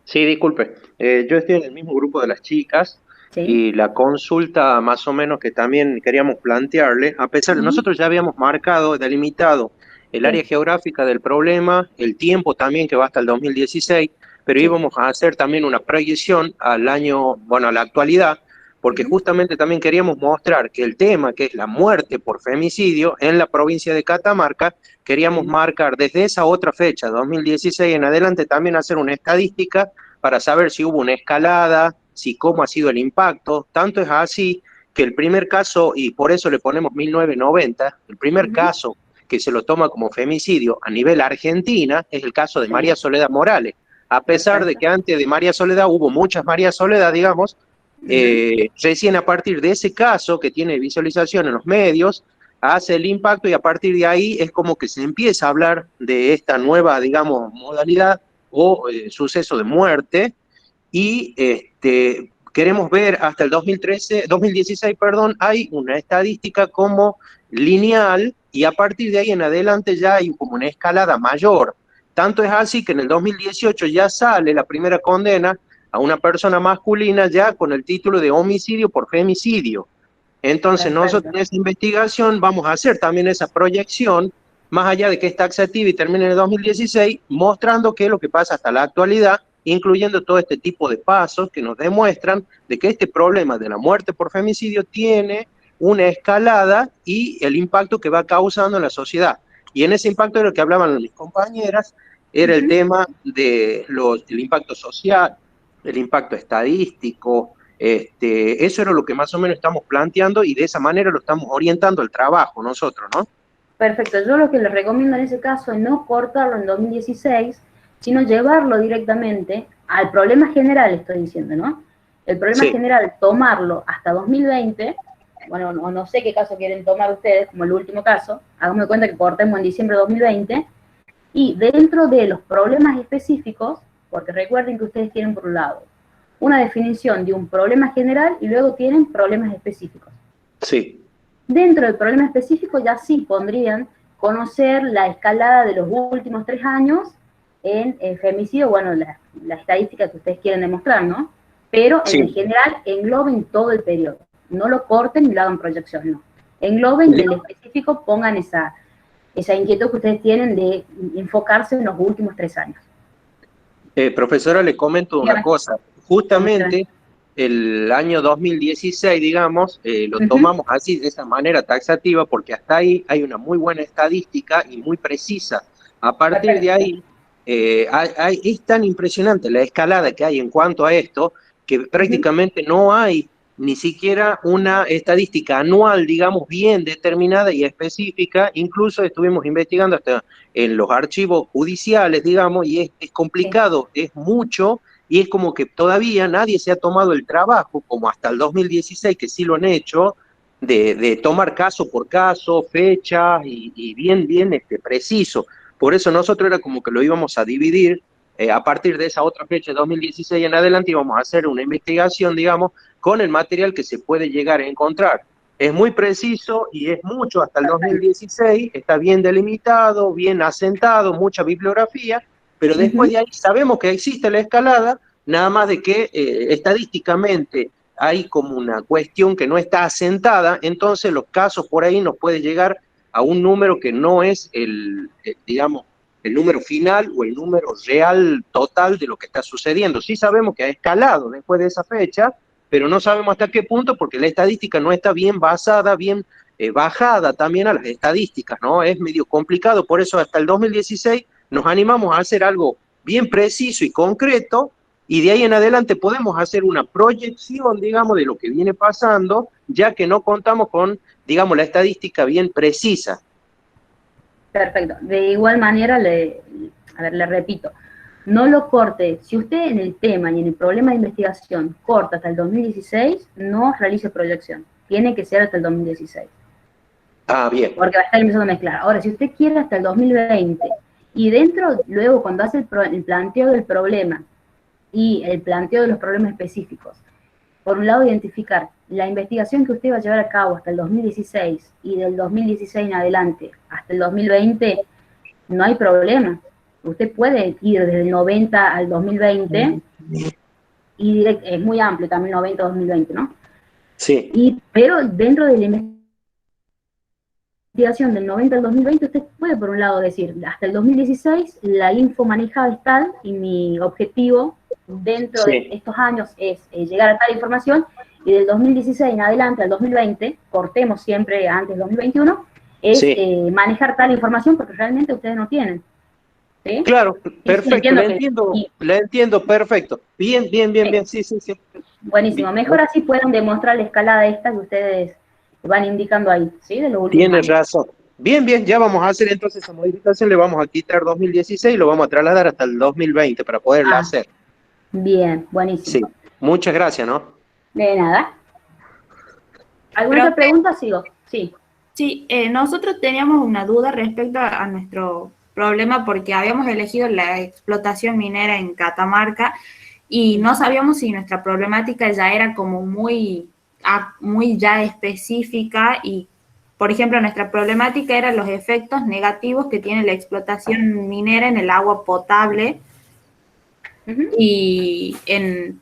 Speaker 6: sí, disculpe. Yo estoy en el mismo grupo de las chicas
Speaker 1: sí.
Speaker 6: y la consulta más o menos que también queríamos plantearle, a pesar de nosotros ya habíamos marcado, delimitado el área geográfica del problema, el tiempo también que va hasta el 2016, pero íbamos a hacer también una proyección al año, bueno, a la actualidad, porque justamente también queríamos mostrar que el tema, que es la muerte por femicidio en la provincia de Catamarca, queríamos marcar desde esa otra fecha, 2016 en adelante, también hacer una estadística para saber si hubo una escalada, si cómo ha sido el impacto. Tanto es así que el primer caso, y por eso le ponemos 1990, el primer caso que se lo toma como femicidio a nivel Argentina es el caso de María Soledad Morales. A pesar de que antes de María Soledad hubo muchas María Soledad, digamos, recién a partir de ese caso que tiene visualización en los medios, hace el impacto y a partir de ahí es como que se empieza a hablar de esta nueva, digamos, modalidad o suceso de muerte y queremos ver hasta el 2016, perdón, hay una estadística como lineal y a partir de ahí en adelante ya hay como una escalada mayor. Tanto es así que en el 2018 ya sale la primera condena a una persona masculina ya con el título de homicidio por femicidio. Entonces nosotros en esta investigación vamos a hacer también esa proyección, más allá de que es taxativa y termine en el 2016, mostrando qué es lo que pasa hasta la actualidad, incluyendo todo este tipo de pasos que nos demuestran de que este problema de la muerte por femicidio tiene una escalada y el impacto que va causando en la sociedad. Y en ese impacto de lo que hablaban mis compañeras, era el tema del impacto social, el impacto estadístico. Eso era lo que más o menos estamos planteando y de esa manera lo estamos orientando al trabajo nosotros, ¿no?
Speaker 1: Perfecto. Yo lo que les recomiendo en ese caso es no cortarlo en 2016, sino llevarlo directamente al problema general, estoy diciendo, ¿no? El problema general, tomarlo hasta 2020, bueno, no sé qué caso quieren tomar ustedes, como el último caso, hagamos de cuenta que cortemos en diciembre de 2020, y dentro de los problemas específicos, porque recuerden que ustedes tienen por un lado una definición de un problema general y luego tienen problemas específicos.
Speaker 6: Sí.
Speaker 1: Dentro del problema específico ya sí pondrían conocer la escalada de los últimos 3 años en femicidio, bueno, la estadística que ustedes quieren demostrar, ¿no? Pero en el general engloben todo el periodo. No lo corten y lo hagan proyección, no. Engloben y en el específico pongan esa inquietud que ustedes tienen de enfocarse en los últimos 3 años.
Speaker 6: Profesora, le comento una cosa. Justamente el año 2016, digamos, lo tomamos así, de esa manera taxativa, porque hasta ahí hay una muy buena estadística y muy precisa. A partir de ahí, es tan impresionante la escalada que hay en cuanto a esto, que prácticamente no hay ni siquiera una estadística anual, digamos, bien determinada y específica. Incluso estuvimos investigando hasta en los archivos judiciales, digamos, y es complicado, es mucho, y es como que todavía nadie se ha tomado el trabajo, como hasta el 2016, que sí lo han hecho, de tomar caso por caso, fechas, y bien preciso. Por eso nosotros era como que lo íbamos a dividir, a partir de esa otra fecha, 2016 en adelante, íbamos a hacer una investigación, digamos, con el material que se puede llegar a encontrar. Es muy preciso y es mucho hasta el 2016, está bien delimitado, bien asentado, mucha bibliografía, pero después de ahí sabemos que existe la escalada, nada más de que estadísticamente hay como una cuestión que no está asentada, entonces los casos por ahí nos puede llegar a un número que no es digamos, el número final o el número real total de lo que está sucediendo. Sí sabemos que ha escalado después de esa fecha, pero no sabemos hasta qué punto porque la estadística no está bien basada, bien bajada también a las estadísticas, ¿no? Es medio complicado, por eso hasta el 2016 nos animamos a hacer algo bien preciso y concreto, y de ahí en adelante podemos hacer una proyección, digamos, de lo que viene pasando, ya que no contamos con, digamos, la estadística bien precisa.
Speaker 1: Perfecto. De igual manera, le repito, no lo corte. Si usted en el tema y en el problema de investigación corta hasta el 2016, no realice proyección. Tiene que ser hasta el 2016.
Speaker 6: Ah, bien.
Speaker 1: Porque va a estar empezando a mezclar. Ahora, si usted quiere hasta el 2020, y dentro, luego, cuando hace el planteo del problema y el planteo de los problemas específicos, por un lado, identificar la investigación que usted va a llevar a cabo hasta el 2016 y del 2016 en adelante hasta el 2020, no hay problema. Usted puede ir desde el 90 al 2020 y es muy amplio también 90 a 2020, ¿no?
Speaker 6: Sí.
Speaker 1: Pero dentro de la investigación del 90 al 2020, usted puede por un lado decir, hasta el 2016 la info manejada es tal y mi objetivo dentro de estos años es llegar a tal información, y del 2016 en adelante al 2020, cortemos siempre antes del 2021, es manejar tal información porque realmente ustedes no tienen. ¿Sí?
Speaker 6: Claro, perfecto, la entiendo, perfecto. Bien, sí.
Speaker 1: Buenísimo, mejor así pueden demostrar la escalada esta que ustedes van indicando ahí, ¿sí? De lo último.
Speaker 6: Tienes razón. Bien, ya vamos a hacer entonces esa modificación, le vamos a quitar 2016 y lo vamos a trasladar hasta el 2020 para poderla hacer.
Speaker 1: Bien, buenísimo.
Speaker 6: Sí, muchas gracias, ¿no?
Speaker 1: De nada. ¿Alguna otra pregunta? Sigo. Sí.
Speaker 5: Sí, nosotros teníamos una duda respecto a nuestro problema porque habíamos elegido la explotación minera en Catamarca y no sabíamos si nuestra problemática ya era como muy ya específica y, por ejemplo, nuestra problemática eran los efectos negativos que tiene la explotación minera en el agua potable y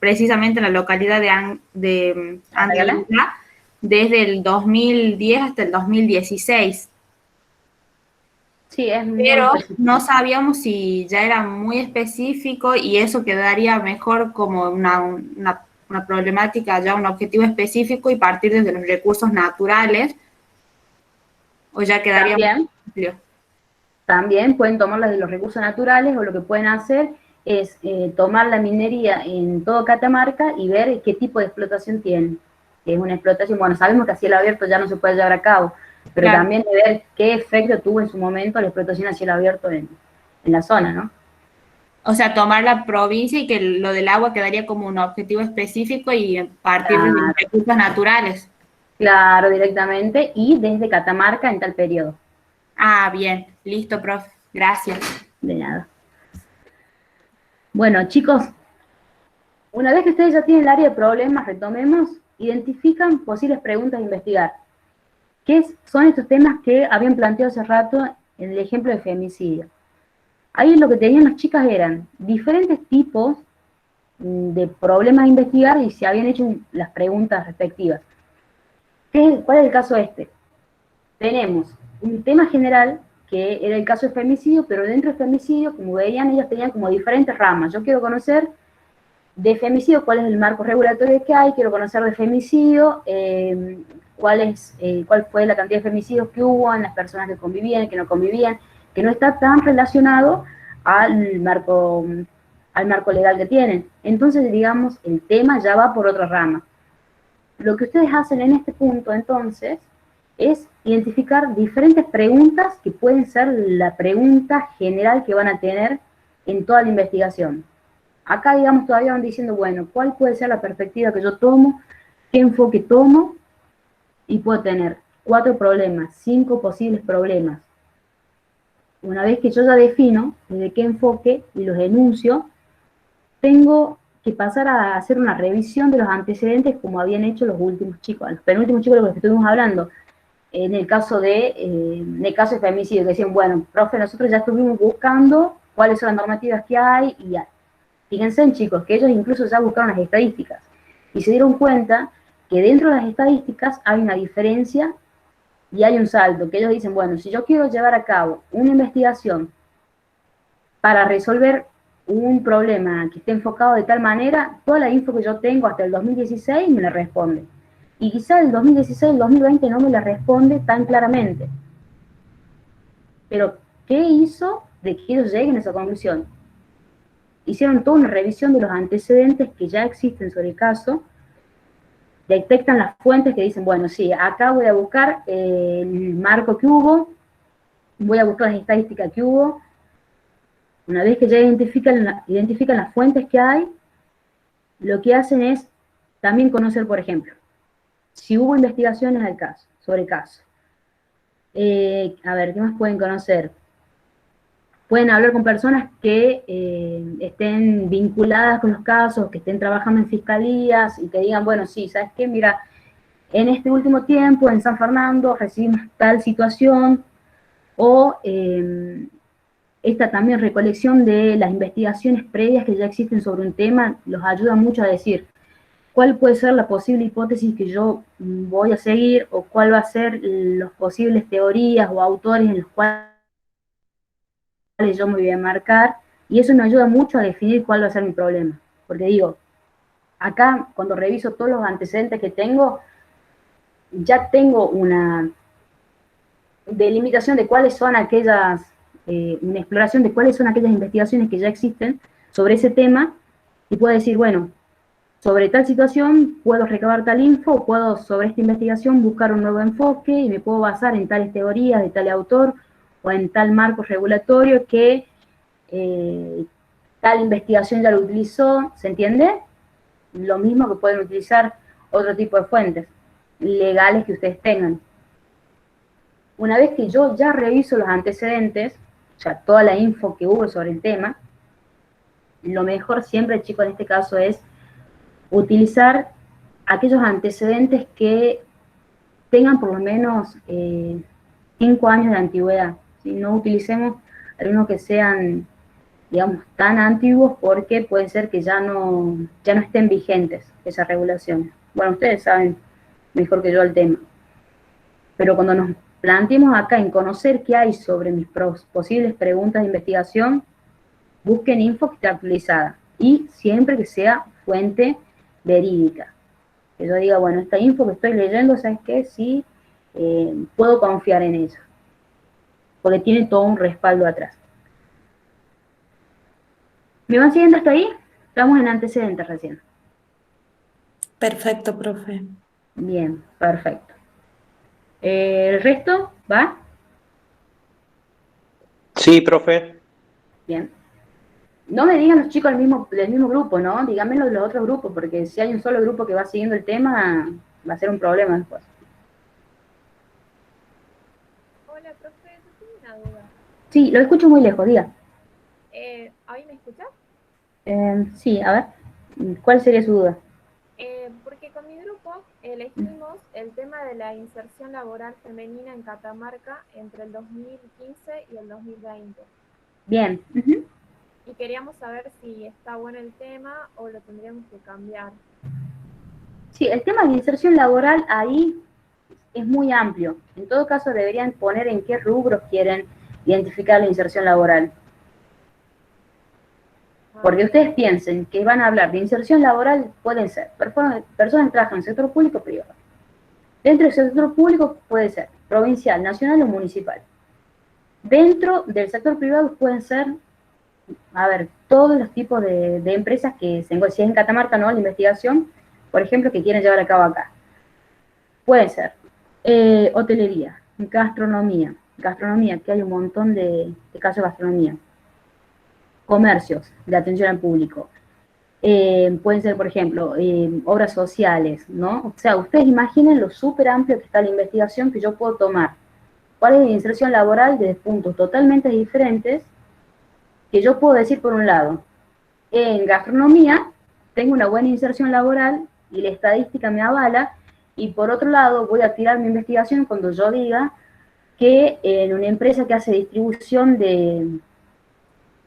Speaker 5: precisamente en la localidad de Andalucía desde el 2010 hasta el 2016.
Speaker 1: Sí,
Speaker 5: pero no sabíamos si ya era muy específico y eso quedaría mejor como una problemática, ya un objetivo específico y partir desde los recursos naturales, o ya quedaría
Speaker 1: muy amplio. También pueden tomarlas de los recursos naturales, o lo que pueden hacer es tomar la minería en todo Catamarca y ver qué tipo de explotación tienen. Es una explotación, bueno, sabemos que a cielo abierto ya no se puede llevar a cabo, pero también de ver qué efecto tuvo en su momento la explotación a cielo abierto en la zona, ¿no?
Speaker 5: O sea, tomar la provincia y que lo del agua quedaría como un objetivo específico y partir de los recursos naturales.
Speaker 1: Claro, directamente, y desde Catamarca en tal periodo.
Speaker 5: Ah, bien, listo, profe, gracias.
Speaker 1: De nada. Bueno, chicos, una vez que ustedes ya tienen el área de problemas, retomemos, identifican posibles preguntas a investigar. ¿Qué son estos temas que habían planteado hace rato en el ejemplo de femicidio? Ahí lo que tenían las chicas eran diferentes tipos de problemas a investigar y se habían hecho las preguntas respectivas. ¿Cuál es el caso este? Tenemos un tema general que era el caso de femicidio, pero dentro de femicidio, como veían, ellos tenían como diferentes ramas. Yo quiero conocer de femicidio cuál es el marco regulatorio que hay, quiero conocer de femicidio, cuál fue la cantidad de femicidios que hubo en las personas que convivían, que no convivían, que no está tan relacionado al marco legal que tienen. Entonces, digamos, el tema ya va por otra rama. Lo que ustedes hacen en este punto, entonces, es identificar diferentes preguntas que pueden ser la pregunta general que van a tener en toda la investigación. Acá, digamos, todavía van diciendo, bueno, ¿cuál puede ser la perspectiva que yo tomo? ¿Qué enfoque tomo? Y puedo tener 4 problemas, 5 posibles problemas. una vez que yo ya defino desde qué enfoque y los enuncio, tengo que pasar a hacer una revisión de los antecedentes como habían hecho los últimos chicos, los penúltimos chicos de los que estuvimos hablando. En el caso de femicidio, que decían, bueno, profe, nosotros ya estuvimos buscando cuáles son las normativas que hay, y ya. Fíjense, chicos, que ellos incluso ya buscaron las estadísticas, y se dieron cuenta que dentro de las estadísticas hay una diferencia y hay un salto, que ellos dicen, bueno, si yo quiero llevar a cabo una investigación para resolver un problema que esté enfocado de tal manera, toda la info que yo tengo hasta el 2016 me la responde. Y quizá el 2016, el 2020 no me la responde tan claramente. Pero, ¿qué hizo de que ellos lleguen a esa conclusión? Hicieron toda una revisión de los antecedentes que ya existen sobre el caso, detectan las fuentes que dicen, bueno, sí, acá voy a buscar el marco que hubo, voy a buscar las estadísticas que hubo. Una vez que ya identifican las fuentes que hay, lo que hacen es también conocer, por ejemplo, si hubo investigaciones al caso, sobre el caso. A ver, ¿qué más pueden conocer? Pueden hablar con personas que estén vinculadas con los casos, que estén trabajando en fiscalías y que digan, bueno, sí, ¿sabes qué? Mira, en este último tiempo en San Fernando recibimos tal situación, o esta también recolección de las investigaciones previas que ya existen sobre un tema los ayuda mucho a decir cuál puede ser la posible hipótesis que yo voy a seguir, o cuál va a ser las posibles teorías o autores en los cuales yo me voy a marcar, y eso me ayuda mucho a definir cuál va a ser mi problema. Porque digo, acá cuando reviso todos los antecedentes que tengo, ya tengo una delimitación de cuáles son aquellas, una exploración de cuáles son aquellas investigaciones que ya existen sobre ese tema, y puedo decir, bueno, sobre tal situación puedo recabar tal info, puedo sobre esta investigación buscar un nuevo enfoque, y me puedo basar en tales teorías de tal autor, o en tal marco regulatorio que tal investigación ya lo utilizó, ¿se entiende? Lo mismo que pueden utilizar otro tipo de fuentes legales que ustedes tengan. Una vez que yo ya reviso los antecedentes, o sea, toda la info que hubo sobre el tema, lo mejor siempre, chicos, en este caso es utilizar aquellos antecedentes que tengan por lo menos 5 años de antigüedad. ¿Sí? No utilicemos algunos que sean, digamos, tan antiguos, porque puede ser que ya no estén vigentes esas regulaciones. Bueno, ustedes saben mejor que yo el tema. Pero cuando nos planteemos acá en conocer qué hay sobre mis posibles preguntas de investigación, busquen info que esté actualizada, y siempre que sea fuente verídica. Que yo diga, bueno, esta info que estoy leyendo, ¿sabes qué? Sí, puedo confiar en ella, porque tiene todo un respaldo atrás. ¿Me van siguiendo hasta ahí? Estamos en antecedentes recién.
Speaker 4: Perfecto, profe.
Speaker 1: Bien, perfecto. ¿El resto va?
Speaker 6: Sí, profe.
Speaker 1: Bien. No me digan los chicos del mismo grupo, ¿no? Díganmelo de los otros grupos, porque si hay un solo grupo que va siguiendo el tema, va a ser un problema después.
Speaker 7: Hola, profe, yo tengo una duda.
Speaker 1: Sí, lo escucho muy lejos, diga.
Speaker 7: ¿Ahí me escuchas?
Speaker 1: Sí, a ver, ¿cuál sería su duda?
Speaker 7: Porque con mi grupo elegimos el tema de la inserción laboral femenina en Catamarca entre el 2015 y el 2020.
Speaker 1: Bien.
Speaker 7: Y queríamos saber si está bueno el tema o lo tendríamos que cambiar.
Speaker 1: Sí, el tema de inserción laboral ahí es muy amplio. En todo caso, deberían poner en qué rubros quieren identificar la inserción laboral. Porque ustedes piensen que van a hablar de inserción laboral, pueden ser personas que trabajan en el sector público o privado. Dentro del sector público puede ser provincial, nacional o municipal. Dentro del sector privado pueden ser, a ver, todos los tipos de empresas que si es en Catamarca, ¿no? La investigación, por ejemplo, que quieren llevar a cabo acá. Puede ser hotelería, gastronomía, que hay un montón de casos de gastronomía. Comercios de atención al público. Pueden ser, por ejemplo, obras sociales, ¿no? O sea, ustedes imaginen lo súper amplio que está la investigación que yo puedo tomar ¿Cuál es la inserción laboral desde puntos totalmente diferentes? Que yo puedo decir por un lado, en gastronomía tengo una buena inserción laboral y la estadística me avala, y por otro lado voy a tirar mi investigación cuando yo diga que en una empresa que hace distribución de,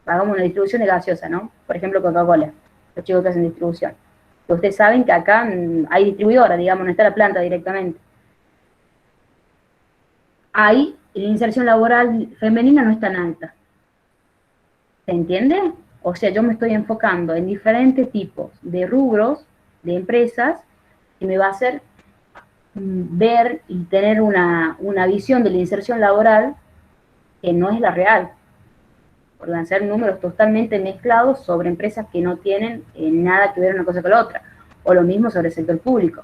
Speaker 1: hagamos una distribución de gaseosa, ¿no? Por ejemplo, Coca-Cola, los chicos que hacen distribución. Ustedes saben que acá hay distribuidora, digamos, no está la planta directamente. Ahí la inserción laboral femenina no es tan alta. ¿Se entiende? O sea, yo me estoy enfocando en diferentes tipos de rubros, de empresas, que me va a hacer ver y tener una visión de la inserción laboral que no es la real, por hacer números totalmente mezclados sobre empresas que no tienen nada que ver una cosa con la otra, o lo mismo sobre el sector público.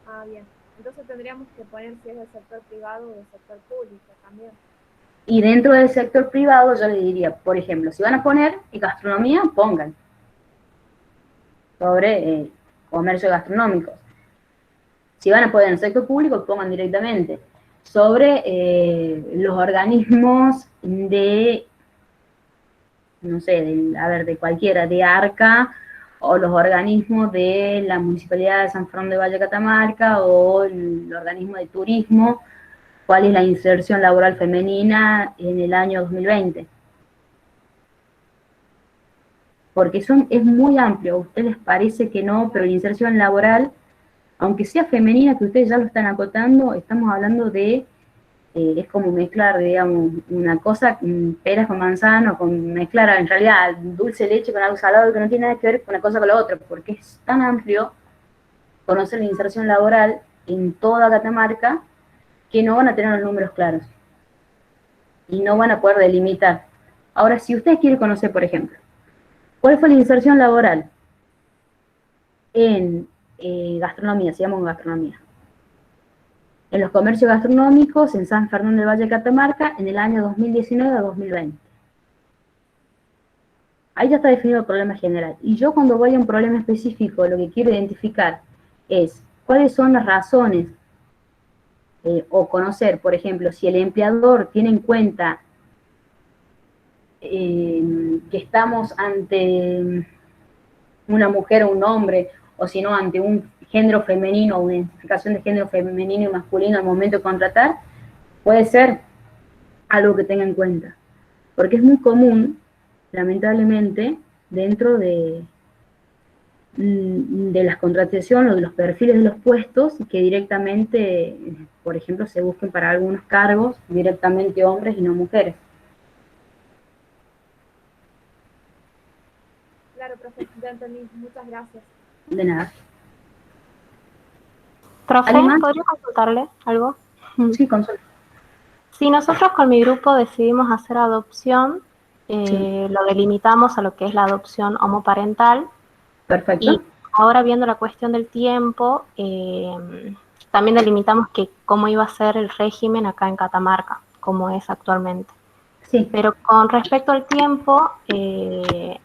Speaker 7: Ah, bien. Entonces tendríamos que poner si es del sector privado o del sector público también.
Speaker 1: Y dentro del sector privado yo le diría, por ejemplo, si van a poner gastronomía, pongan sobre comercio gastronómico. Si van a poner en el sector público, pongan directamente sobre los organismos de, no sé, de cualquiera, de ARCA, o los organismos de la Municipalidad de San Fernando de Valle Catamarca, o el organismo de turismo, cuál es la inserción laboral femenina en el año 2020. Porque es muy amplio, a ustedes les parece que no, pero la inserción laboral, aunque sea femenina, que ustedes ya lo están acotando, estamos hablando de, es como mezclar, digamos, una cosa, peras con manzana, con mezclar en realidad dulce de leche con algo salado, que no tiene nada que ver con una cosa con la otra, porque es tan amplio conocer la inserción laboral en toda Catamarca, que no van a tener los números claros, y no van a poder delimitar. Ahora, si ustedes quieren conocer, por ejemplo, ¿cuál fue la inserción laboral en gastronomía? Se llama gastronomía. En los comercios gastronómicos en San Fernando del Valle de Catamarca en el año 2019 a 2020. Ahí ya está definido el problema general. Y yo cuando voy a un problema específico, lo que quiero identificar es cuáles son las razones, o conocer, por ejemplo, si el empleador tiene en cuenta que estamos ante una mujer o un hombre, o si no, ante un género femenino o una identificación de género femenino y masculino al momento de contratar, puede ser algo que tenga en cuenta. Porque es muy común, lamentablemente, dentro de las contrataciones o de los perfiles de los puestos, que directamente, por ejemplo, se busquen para algunos cargos directamente hombres y no mujeres.
Speaker 7: Claro, profe, ya entendí. Muchas gracias.
Speaker 1: De nada.
Speaker 8: Profe,
Speaker 1: ¿Alguien más?
Speaker 8: ¿podría consultarle algo?
Speaker 1: Sí, Consuelo.
Speaker 8: Si nosotros con mi grupo decidimos hacer adopción,
Speaker 1: Sí.
Speaker 8: lo delimitamos a lo que es la adopción homoparental.
Speaker 1: Perfecto.
Speaker 8: Y ahora viendo la cuestión del tiempo, también delimitamos que cómo iba a ser el régimen acá en Catamarca, como es actualmente.
Speaker 1: Sí.
Speaker 8: Pero con respecto al tiempo,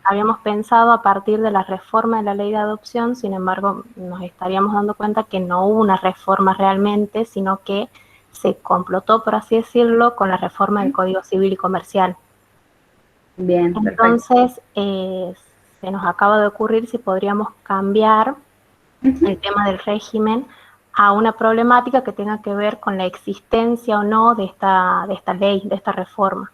Speaker 8: habíamos pensado a partir de la reforma de la ley de adopción, sin embargo, nos estaríamos dando cuenta que no hubo una reforma realmente, sino que se complotó, por así decirlo, con la reforma del Código Civil y Comercial.
Speaker 1: Bien, perfecto.
Speaker 8: Entonces, se nos acaba de ocurrir si podríamos cambiar el tema del régimen a una problemática que tenga que ver con la existencia o no de esta ley, de esta reforma.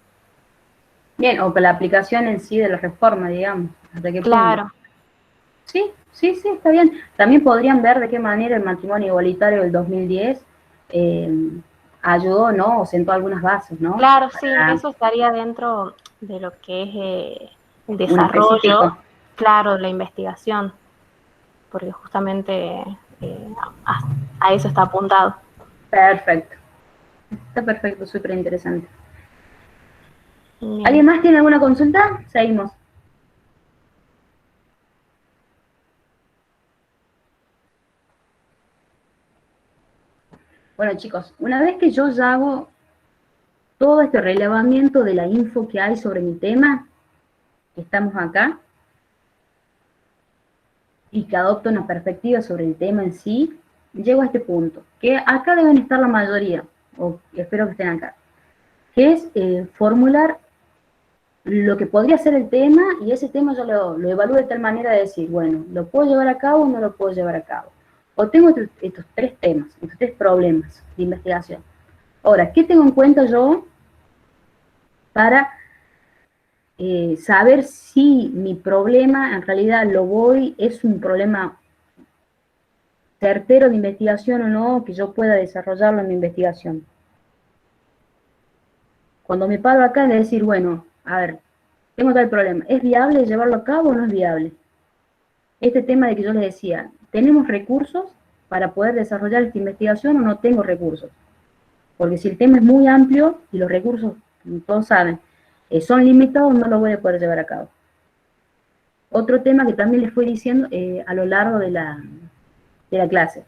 Speaker 1: Bien, o con la aplicación en sí de la reforma, digamos. ¿Hasta qué
Speaker 8: Claro.
Speaker 1: punto? Sí, está bien. También podrían ver de qué manera el matrimonio igualitario del 2010 ayudó, ¿no? O sentó algunas bases, ¿no?
Speaker 8: Claro, sí, eso estaría dentro de lo que es el desarrollo, claro, la investigación, porque justamente a eso está apuntado.
Speaker 1: Perfecto. Está perfecto, súper interesante.
Speaker 8: Bien.
Speaker 1: ¿Alguien más tiene alguna consulta? Seguimos. Bueno, chicos, una vez que yo ya hago todo este relevamiento de la info que hay sobre mi tema, que estamos acá, y que adopto una perspectiva sobre el tema en sí, llego a este punto, que acá deben estar la mayoría, o espero que estén acá, que es formular lo que podría ser el tema, y ese tema yo lo evalúo de tal manera de decir, bueno, ¿lo puedo llevar a cabo o no lo puedo llevar a cabo? O tengo estos tres temas, estos tres problemas de investigación. Ahora, ¿qué tengo en cuenta yo para saber si mi problema en realidad es un problema certero de investigación o no, que yo pueda desarrollarlo en mi investigación? Cuando me paro acá de decir, bueno, a ver, tengo tal problema, ¿es viable llevarlo a cabo o no es viable? Este tema de que yo les decía, ¿tenemos recursos para poder desarrollar esta investigación o no tengo recursos? Porque si el tema es muy amplio y los recursos, todos saben, son limitados, no lo voy a poder llevar a cabo. Otro tema que también les fui diciendo a lo largo de la clase.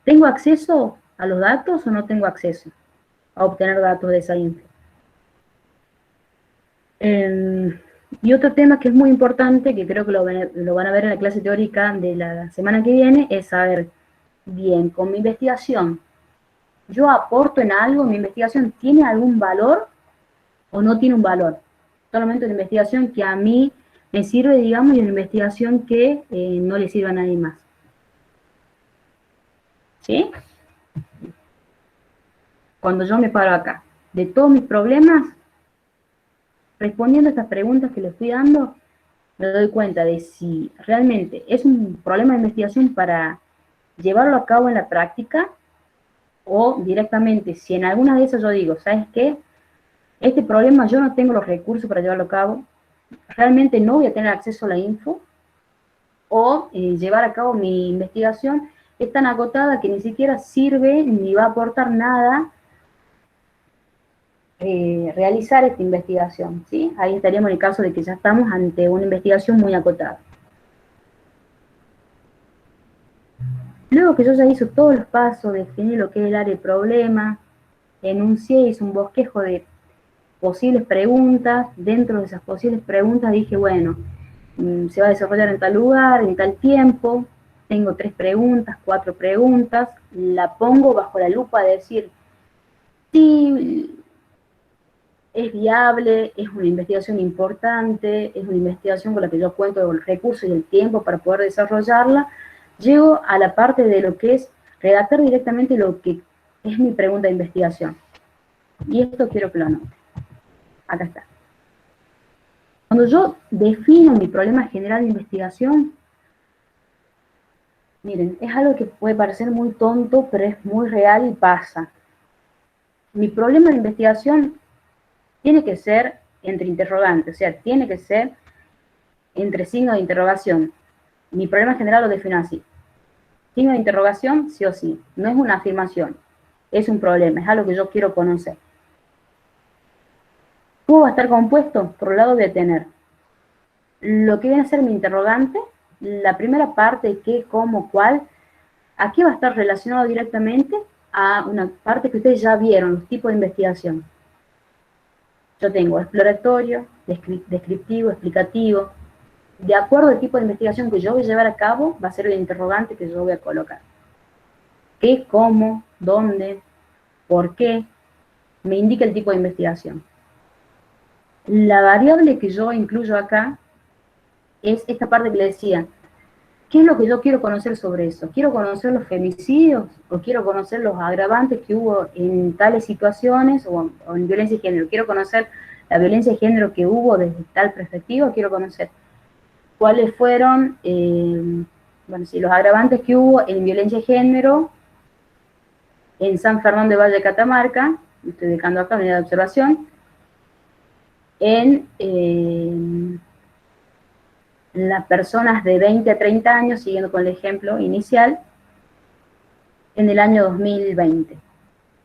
Speaker 1: ¿Tengo acceso a los datos o no tengo acceso a obtener datos de esa info? Y otro tema que es muy importante, que creo que lo van a ver en la clase teórica de la semana que viene, es saber, bien, con mi investigación, ¿yo aporto en algo? ¿Mi investigación tiene algún valor o no tiene un valor? Solamente una investigación que a mí me sirve, digamos, y una investigación que no le sirve a nadie más. ¿Sí? Cuando yo me paro acá, de todos mis problemas, respondiendo a estas preguntas que les estoy dando, me doy cuenta de si realmente es un problema de investigación para llevarlo a cabo en la práctica, o directamente, si en alguna de esas yo digo, ¿sabes qué? Este problema yo no tengo los recursos para llevarlo a cabo, realmente no voy a tener acceso a la info, o llevar a cabo mi investigación es tan agotada que ni siquiera sirve ni va a aportar nada realizar esta investigación, ¿sí? Ahí estaríamos en el caso de que ya estamos ante una investigación muy acotada. Luego que yo ya hice todos los pasos, definí lo que es el área de problema, enuncié, hice un bosquejo de posibles preguntas, dentro de esas posibles preguntas dije, bueno, se va a desarrollar en tal lugar, en tal tiempo, tengo 3 preguntas, 4 preguntas, la pongo bajo la lupa de decir, sí, es viable, es una investigación importante, es una investigación con la que yo cuento con el recurso y el tiempo para poder desarrollarla. Llego a la parte de lo que es redactar directamente lo que es mi pregunta de investigación. Y esto quiero que lo anoten. Acá está. Cuando yo defino mi problema general de investigación, miren, es algo que puede parecer muy tonto, pero es muy real y pasa. Mi problema de investigación tiene que ser entre interrogantes, o sea, tiene que ser entre signos de interrogación. Mi problema general lo defino así. Signo de interrogación, sí o sí. No es una afirmación, es un problema, es algo que yo quiero conocer. ¿Cómo va a estar compuesto? Por un lado voy a tener lo que viene a ser mi interrogante, la primera parte, qué, cómo, cuál. Aquí va a estar relacionado directamente a una parte que ustedes ya vieron, los tipos de investigación. Yo tengo exploratorio, descriptivo, explicativo. De acuerdo al tipo de investigación que yo voy a llevar a cabo, va a ser el interrogante que yo voy a colocar. ¿Qué, cómo, dónde, por qué? Me indica el tipo de investigación. La variable que yo incluyo acá es esta parte que le decía. ¿Qué es lo que yo quiero conocer sobre eso? ¿Quiero conocer los femicidios? ¿O quiero conocer los agravantes que hubo en tales situaciones o en violencia de género? ¿Quiero conocer la violencia de género que hubo desde tal perspectiva? ¿Quiero conocer cuáles fueron, bueno, sí, los agravantes que hubo en violencia de género en San Fernando de Valle de Catamarca? Me estoy dedicando acá a unidad de observación. En las personas de 20 a 30 años, siguiendo con el ejemplo inicial, en el año 2020,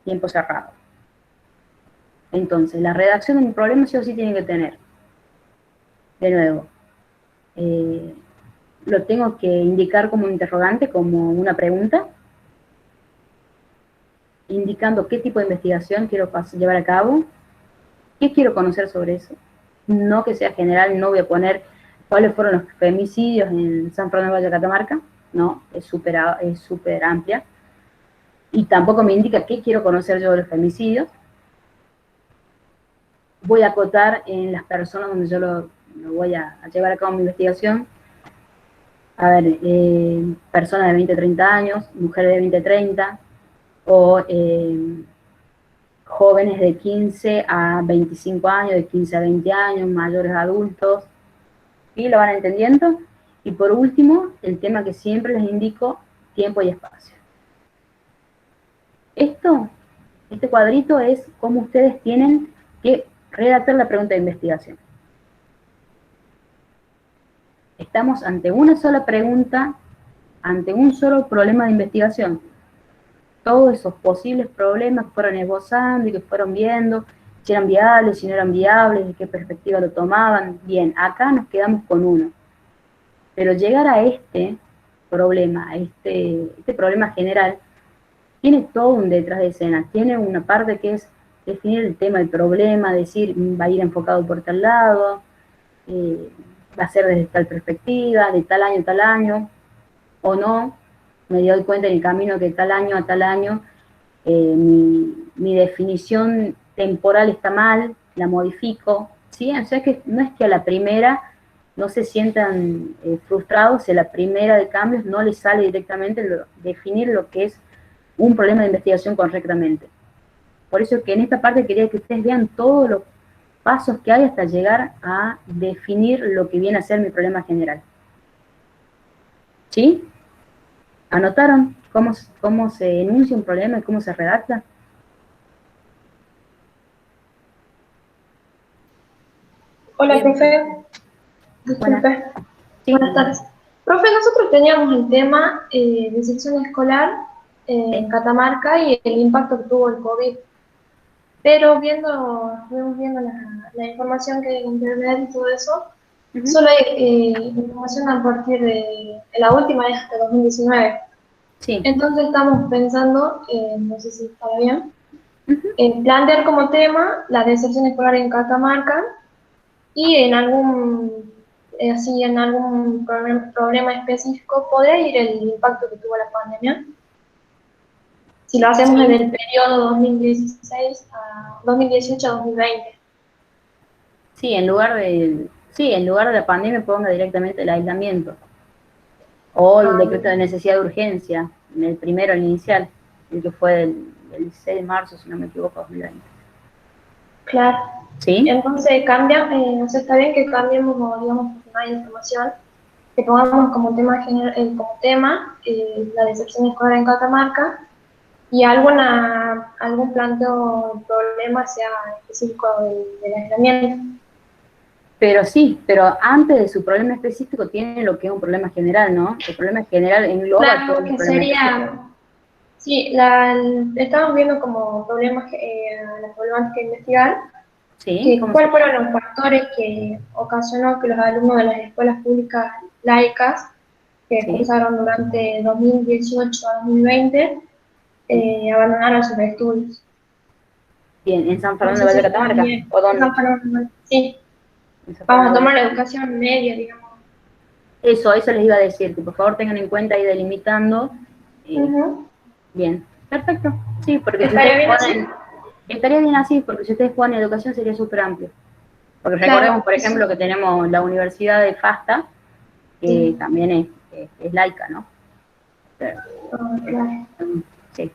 Speaker 1: tiempo cerrado. Entonces, la redacción de mi problema sí o sí tiene que tener, de nuevo, lo tengo que indicar como un interrogante, como una pregunta, indicando qué tipo de investigación quiero llevar a cabo, qué quiero conocer sobre eso, no que sea general, no voy a poner cuáles fueron los femicidios en San Fernando de Valle de Catamarca, no, es súper amplia. y tampoco me indica qué quiero conocer yo de los femicidios. Voy a acotar en las personas donde yo lo voy a llevar a cabo mi investigación. A ver, personas de 20 a 30 años, mujeres de 20 a 30, o jóvenes de 15 a 25 años, de 15 a 20 años, mayores adultos, ¿sí? ¿Lo van entendiendo? Y por último, el tema que siempre les indico, tiempo y espacio. Este cuadrito es cómo ustedes tienen que redactar la pregunta de investigación. Estamos ante una sola pregunta, ante un solo problema de investigación. Todos esos posibles problemas que fueron esbozando y que fueron viendo, si eran viables, si no eran viables, de qué perspectiva lo tomaban. Bien, acá nos quedamos con uno. Pero llegar a este problema, este problema general, tiene todo un detrás de escena. Tiene una parte que es definir el tema del problema, decir, va a ir enfocado por tal lado, va a ser desde tal perspectiva, de tal año, o no. Me doy cuenta en el camino que tal año a tal año mi definición temporal está mal, la modifico, ¿sí? O sea que no es que a la primera no se sientan frustrados, si a la primera de cambios no les sale directamente definir lo que es un problema de investigación correctamente. Por eso que en esta parte quería que ustedes vean todos los pasos que hay hasta llegar a definir lo que viene a ser mi problema general. ¿Sí? ¿Anotaron cómo se enuncia un problema y cómo se redacta?
Speaker 9: Hola,
Speaker 1: Bien.
Speaker 9: profe. Disculpe.
Speaker 1: Sí.
Speaker 9: Buenas tardes. Profe, nosotros teníamos el tema de sección escolar en Catamarca y el impacto que tuvo el COVID. Pero estuvimos viendo la información que hay en internet y todo eso, solo hay información a partir de la última, es hasta 2019.
Speaker 1: Sí.
Speaker 9: Entonces estamos pensando, no sé si está bien, en plantear como tema la deserción escolar en Catamarca y en algún problema específico podría ir el impacto que tuvo la pandemia. Si lo hacemos en el periodo 2018 a 2020.
Speaker 1: Sí, en lugar de la pandemia ponga directamente el aislamiento. O el decreto de necesidad de urgencia, el primero, el inicial, el que fue el 16 de marzo, si no me equivoco, 2020.
Speaker 9: Claro.
Speaker 1: ¿Sí?
Speaker 9: Entonces está bien que cambiemos, digamos, no hay información, que pongamos como tema la deserción escolar en Catamarca y algún planteo de problema sea específico del aislamiento.
Speaker 1: Pero sí, pero antes de su problema específico tiene lo que es un problema general, ¿no? El problema general engloba
Speaker 9: Claro,
Speaker 1: todo el
Speaker 9: que
Speaker 1: problema
Speaker 9: sería, sí, estamos viendo como problemas, la problemática a investigar,
Speaker 1: sí,
Speaker 9: cuáles fueron los factores que ocasionó que los alumnos de las escuelas públicas laicas que cursaron durante 2018 a 2020 abandonaron sus estudios.
Speaker 1: Bien, ¿en San Fernando de Valle Catamarca? ¿O dónde?
Speaker 9: San Fernando, sí. Vamos a tomar la educación media, digamos.
Speaker 1: Eso les iba a decir, que por favor tengan en cuenta ahí delimitando. Bien, perfecto. Sí, porque
Speaker 9: ¿Estaría bien así?
Speaker 1: Estaría bien así, porque si ustedes juegan educación sería súper amplio. Porque recordemos, por ejemplo, que tenemos la Universidad de FASTA, que también es laica, ¿no? Pero, sí.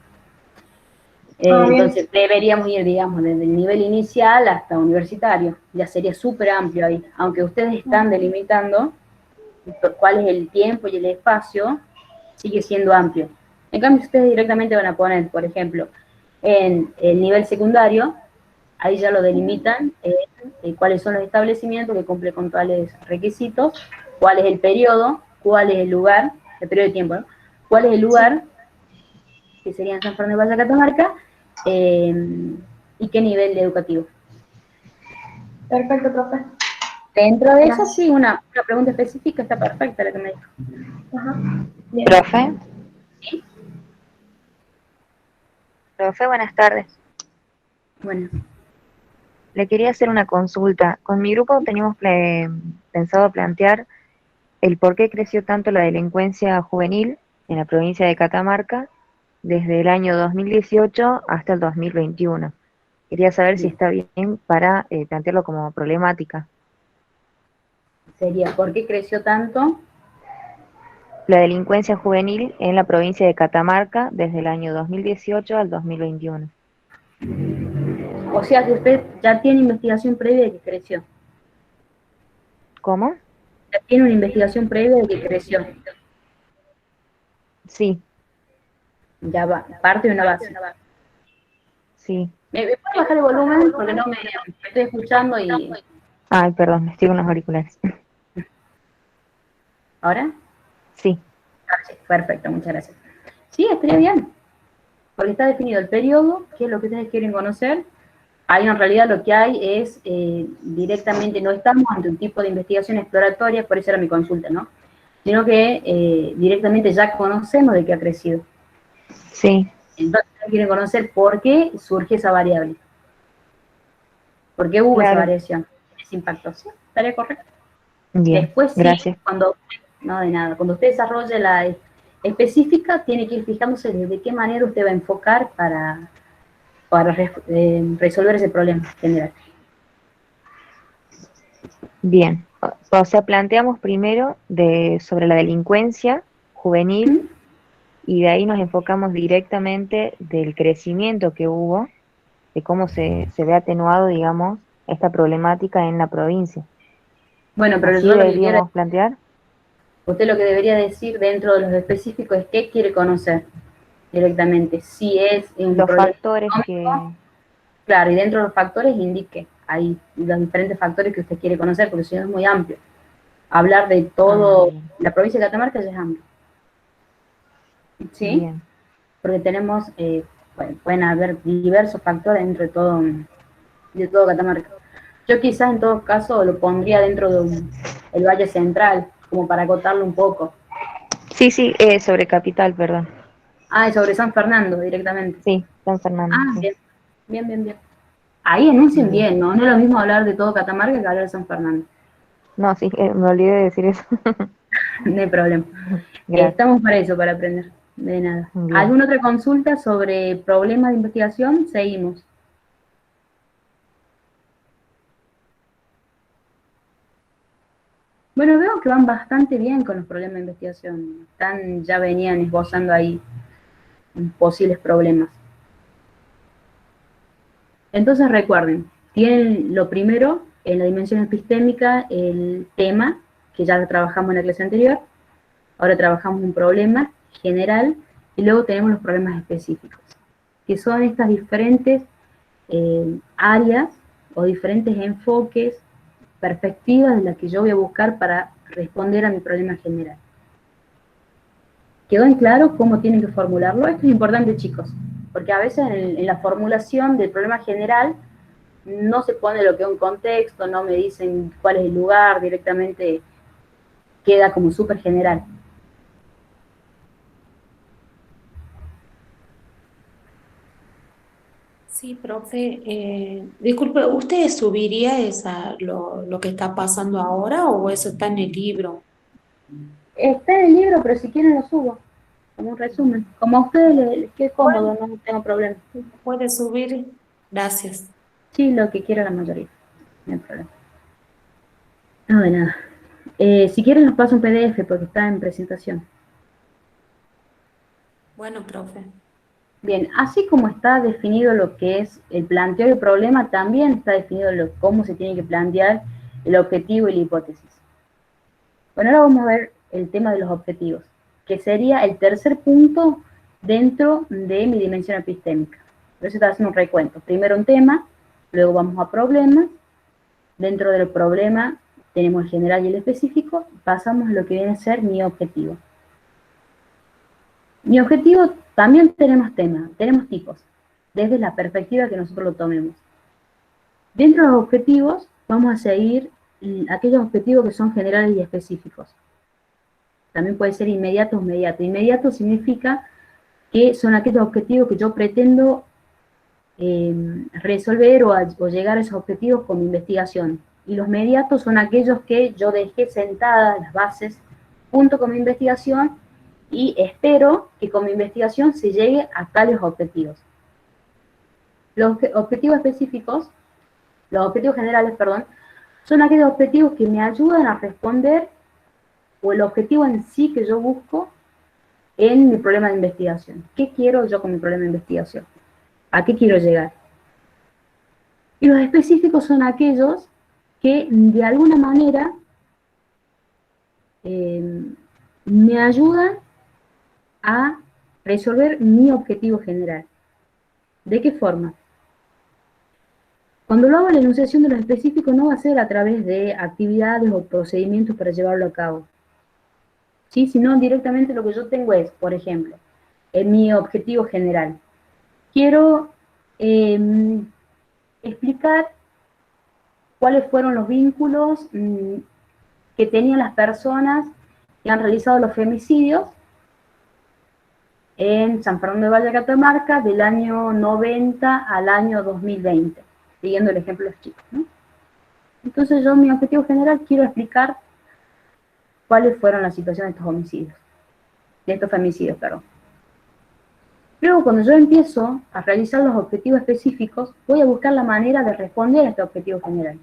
Speaker 1: Entonces deberíamos ir, digamos, desde el nivel inicial hasta universitario. Ya sería súper amplio ahí. Aunque ustedes están delimitando cuál es el tiempo y el espacio, sigue siendo amplio. En cambio, ustedes directamente van a poner, por ejemplo, en el nivel secundario, ahí ya lo delimitan, cuáles son los establecimientos que cumplen con tales requisitos, cuál es el periodo, cuál es el lugar, el periodo de tiempo, ¿no? Cuál es el lugar, que sería en San Fernando de Valle Catamarca, y qué nivel educativo.
Speaker 9: Perfecto, profe.
Speaker 1: Dentro de eso, sí, una pregunta específica está perfecta la que me dijo.
Speaker 9: Ajá.
Speaker 2: Bien. ¿Profe?
Speaker 1: ¿Sí?
Speaker 2: Profe, buenas tardes.
Speaker 1: Bueno.
Speaker 2: Le quería hacer una consulta. Con mi grupo teníamos pensado plantear el por qué creció tanto la delincuencia juvenil en la provincia de Catamarca desde el año 2018 hasta el 2021. Quería saber si está bien para plantearlo como problemática.
Speaker 1: Sería, ¿por qué creció tanto?
Speaker 2: La delincuencia juvenil en la provincia de Catamarca desde el año 2018 al 2021.
Speaker 1: O sea que usted ya tiene investigación previa de que creció.
Speaker 2: ¿Cómo?
Speaker 1: Ya tiene una investigación previa de que creció.
Speaker 2: Sí,
Speaker 1: Ya va, parte de una base.
Speaker 2: sí.
Speaker 1: ¿Me puede bajar el volumen? Porque no me estoy escuchando y...
Speaker 2: Ay, perdón, estoy con los auriculares.
Speaker 1: ¿Ahora?
Speaker 2: Sí,
Speaker 1: Sí, perfecto, muchas gracias. Sí, estaría bien. Porque está definido el periodo, que es lo que ustedes quieren conocer. Ahí en realidad lo que hay es directamente, no estamos ante un tipo de investigación exploratoria, por eso era mi consulta, ¿no? Sino que directamente ya conocemos de qué ha crecido.
Speaker 2: sí,
Speaker 1: Entonces quieren conocer por qué surge esa variable. ¿Por qué hubo esa
Speaker 2: claro.
Speaker 1: variación? Ese impacto. ¿Sí? ¿Estaría correcto?
Speaker 2: Bien,
Speaker 1: Después sí,
Speaker 2: gracias.
Speaker 1: no de nada, cuando usted desarrolle la específica, tiene que ir fijándose de qué manera usted va a enfocar para resolver ese problema general.
Speaker 2: Bien. O sea, planteamos primero sobre la delincuencia juvenil y de ahí nos enfocamos directamente del crecimiento que hubo, de cómo se ve atenuado, digamos, esta problemática en la provincia.
Speaker 1: Bueno, pero
Speaker 2: Así
Speaker 1: yo lo que quiero,
Speaker 2: deberíamos plantear.
Speaker 1: usted lo que debería decir dentro de los específicos es qué quiere conocer directamente. Si es un
Speaker 2: Los
Speaker 1: problema
Speaker 2: factores
Speaker 1: económico, claro, y dentro de los factores indique ahí los diferentes factores que usted quiere conocer, porque si no es muy amplio. Hablar de todo,
Speaker 2: bien.
Speaker 1: la provincia de Catamarca ya es amplio. ¿Sí?
Speaker 2: Bien,
Speaker 1: Porque tenemos, bueno, pueden haber diversos factores dentro de todo Catamarca. Yo quizás en todo caso lo pondría dentro de el Valle Central, como para acotarlo un poco.
Speaker 2: sí, sí, sobre capital, perdón.
Speaker 1: Ah, y sobre San Fernando directamente.
Speaker 2: Sí, San Fernando.
Speaker 1: Ah,
Speaker 2: Sí.
Speaker 1: bien, bien, bien, bien. Ahí enuncien
Speaker 2: Bien.
Speaker 1: bien, ¿no? No es lo mismo hablar de todo Catamarca que hablar de San Fernando.
Speaker 2: No, sí, me olvidé de decir eso.
Speaker 1: No hay problema.
Speaker 2: Gracias.
Speaker 1: Estamos para eso, para aprender. De nada.
Speaker 2: Bien.
Speaker 1: ¿Alguna otra consulta sobre problemas de investigación? Seguimos. Bueno, veo que van bastante bien con los problemas de investigación. Ya venían esbozando ahí posibles problemas. Entonces recuerden, tienen lo primero, en la dimensión epistémica, el tema, que ya lo trabajamos en la clase anterior. Ahora trabajamos un problema general y luego tenemos los problemas específicos, que son estas diferentes áreas o diferentes enfoques, perspectivas de las que yo voy a buscar para responder a mi problema general. ¿Quedó en claro cómo tienen que formularlo? Esto es importante, chicos, porque a veces en la formulación del problema general no se pone lo que es un contexto, no me dicen cuál es el lugar, directamente queda como súper general.
Speaker 4: Sí, profe, disculpe, ¿usted subiría lo que está pasando ahora o eso está en el libro?
Speaker 1: Está en el libro, pero si quieren lo subo, como un resumen. Como a ustedes les quede cómodo, no tengo problema.
Speaker 4: ¿Puede subir? Gracias.
Speaker 1: Sí, lo que quiera la mayoría, no hay problema. No, de nada. Si quieren los paso un PDF porque está en presentación.
Speaker 4: Bueno, profe.
Speaker 1: Bien, así como está definido lo que es el planteo del problema, también está definido cómo se tiene que plantear el objetivo y la hipótesis. Bueno, ahora vamos a ver el tema de los objetivos, que sería el tercer punto dentro de mi dimensión epistémica. Por eso está haciendo un recuento. Primero un tema, luego vamos a problemas. Dentro del problema tenemos el general y el específico. Pasamos a lo que viene a ser mi objetivo. Mi objetivo, también tenemos temas, tenemos tipos, desde la perspectiva que nosotros lo tomemos. Dentro de los objetivos, vamos a seguir aquellos objetivos que son generales y específicos. También puede ser inmediato o inmediato. Inmediato significa que son aquellos objetivos que yo pretendo resolver o llegar a esos objetivos con mi investigación. Y los mediatos son aquellos que yo dejé sentadas las bases junto con mi investigación y espero que con mi investigación se llegue a tales objetivos. Los objetivos específicos, los objetivos generales, perdón, son aquellos objetivos que me ayudan a responder, o el objetivo en sí que yo busco en mi problema de investigación. ¿Qué quiero yo con mi problema de investigación? ¿A qué quiero llegar? Y los específicos son aquellos que de alguna manera me ayudan a resolver mi objetivo general. ¿De qué forma? Cuando lo hago la enunciación de los específicos no va a ser a través de actividades o procedimientos para llevarlo a cabo, ¿sí? Sino directamente lo que yo tengo es, por ejemplo, en mi objetivo general. Quiero explicar cuáles fueron los vínculos que tenían las personas que han realizado los femicidios en San Fernando de Valle de Catamarca del año 90 al año 2020, siguiendo el ejemplo de los chicos, ¿no? Entonces yo, mi objetivo general, quiero explicar cuáles fueron las situaciones de estos homicidios, de estos femicidios, perdón. Luego, cuando yo empiezo a realizar los objetivos específicos, voy a buscar la manera de responder a este objetivo general.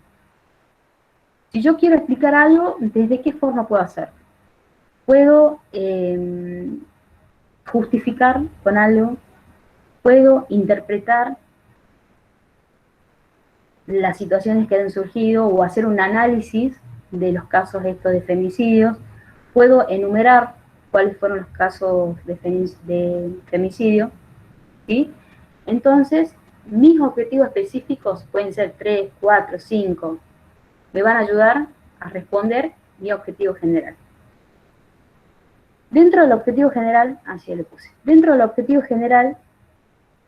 Speaker 1: Si yo quiero explicar algo, ¿desde qué forma puedo hacerlo? Puedo justificar con algo, puedo interpretar las situaciones que han surgido o hacer un análisis de los casos estos de femicidios, puedo enumerar cuáles fueron los casos de femicidio, ¿sí? Entonces, mis objetivos específicos pueden ser 3, 4, 5, me van a ayudar a responder mi objetivo general. Dentro del objetivo general, así le puse, dentro del objetivo general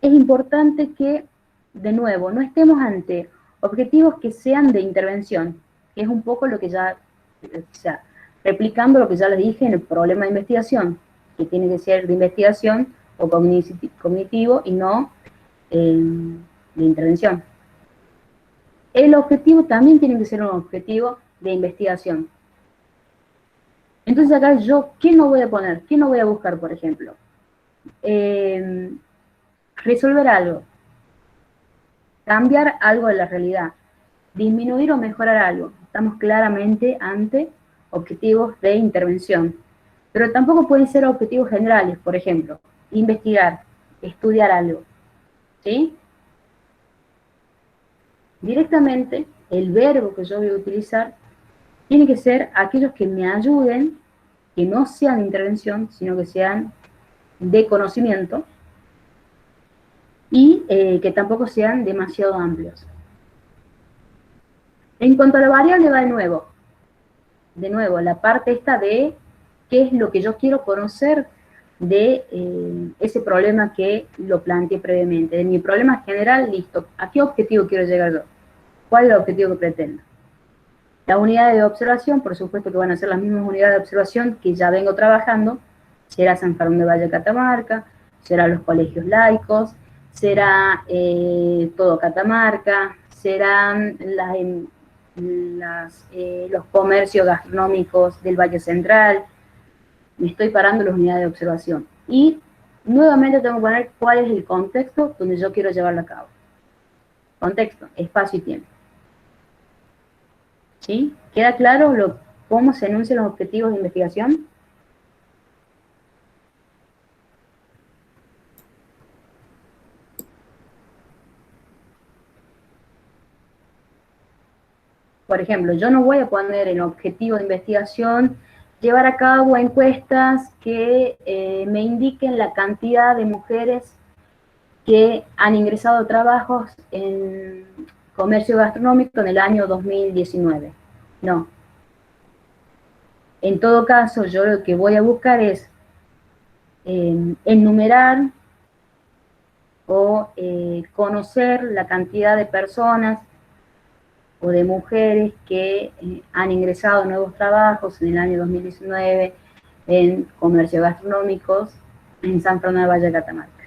Speaker 1: es importante que, de nuevo, no estemos ante objetivos que sean de intervención, que es un poco lo que ya, o sea, replicando lo que ya les dije en el problema de investigación, que tiene que ser de investigación o cognitivo y no de intervención. El objetivo también tiene que ser un objetivo de investigación. Entonces acá yo, ¿qué no voy a poner? ¿Qué no voy a buscar, por ejemplo? Resolver algo, cambiar algo de la realidad, disminuir o mejorar algo. Estamos claramente ante objetivos de intervención. Pero tampoco pueden ser objetivos generales, por ejemplo, investigar, estudiar algo, ¿sí? Directamente, el verbo que yo voy a utilizar tiene que ser aquellos que me ayuden, que no sean de intervención, sino que sean de conocimiento, y que tampoco sean demasiado amplios. En cuanto a la variable va de nuevo, la parte esta de qué es lo que yo quiero conocer de ese problema que lo planteé previamente. De mi problema general, listo, ¿a qué objetivo quiero llegar yo? ¿Cuál es el objetivo que pretendo? Las unidades de observación, por supuesto que van a ser las mismas unidades de observación que ya vengo trabajando, será San Fernando de Valle de Catamarca, será los colegios laicos, será todo Catamarca, serán los comercios gastronómicos del Valle Central. Me estoy parando las unidades de observación. Y nuevamente tengo que poner cuál es el contexto donde yo quiero llevarlo a cabo. Contexto, espacio y tiempo. ¿Sí? ¿Queda claro cómo se enuncian los objetivos de investigación? Por ejemplo, yo no voy a poner en objetivo de investigación llevar a cabo encuestas que me indiquen la cantidad de mujeres que han ingresado a trabajos en comercio gastronómico en el año 2019. No. En todo caso, yo lo que voy a buscar es enumerar o conocer la cantidad de personas o de mujeres que han ingresado a nuevos trabajos en el año 2019 en comercios gastronómicos en San Fernando de Valle de Catamarca.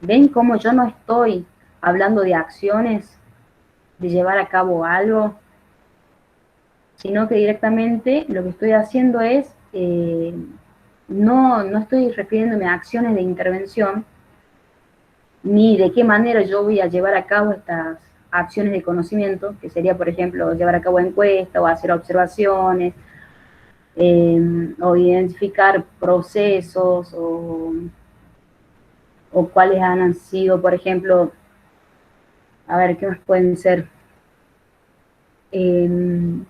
Speaker 1: ¿Ven cómo yo no estoy hablando de acciones, de llevar a cabo algo, sino que directamente lo que estoy haciendo es no estoy refiriéndome a acciones de intervención, ni de qué manera yo voy a llevar a cabo estas acciones de conocimiento, que sería, por ejemplo, llevar a cabo encuestas o hacer observaciones, o identificar procesos, o cuáles han sido, por ejemplo, a ver, ¿qué más pueden ser? De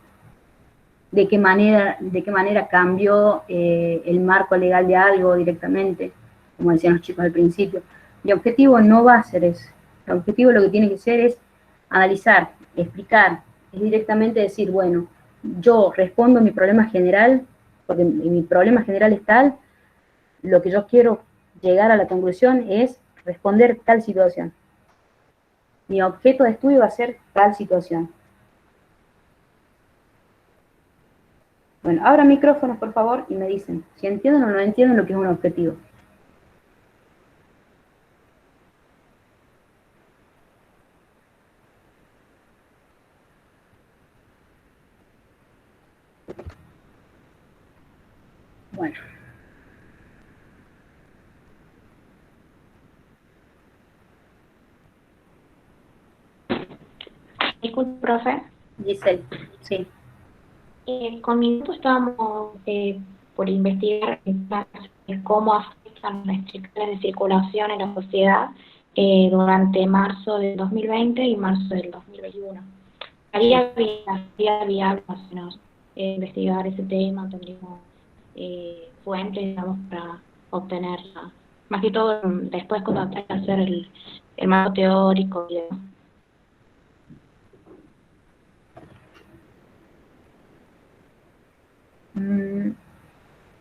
Speaker 1: qué manera cambió el marco legal de algo directamente, como decían los chicos al principio. Mi objetivo no va a ser eso. El objetivo lo que tiene que ser es analizar, explicar, es directamente decir, bueno, yo respondo a mi problema general, porque mi problema general es tal, lo que yo quiero llegar a la conclusión es responder tal situación. Mi objeto de estudio va a ser tal situación. Bueno, abran micrófonos, por favor, y me dicen si entienden o no entienden lo que es un objetivo. Bueno.
Speaker 8: Disculpe, profe.
Speaker 1: Giselle, sí.
Speaker 8: Con mi grupo estábamos por investigar cómo afectan las restricciones de circulación en la sociedad durante marzo del 2020 y marzo del 2021. Sería viable más o menos investigar ese tema, tendríamos fuentes, digamos, para obtenerla. Más que todo después cuando hay que hacer el marco teórico y demás.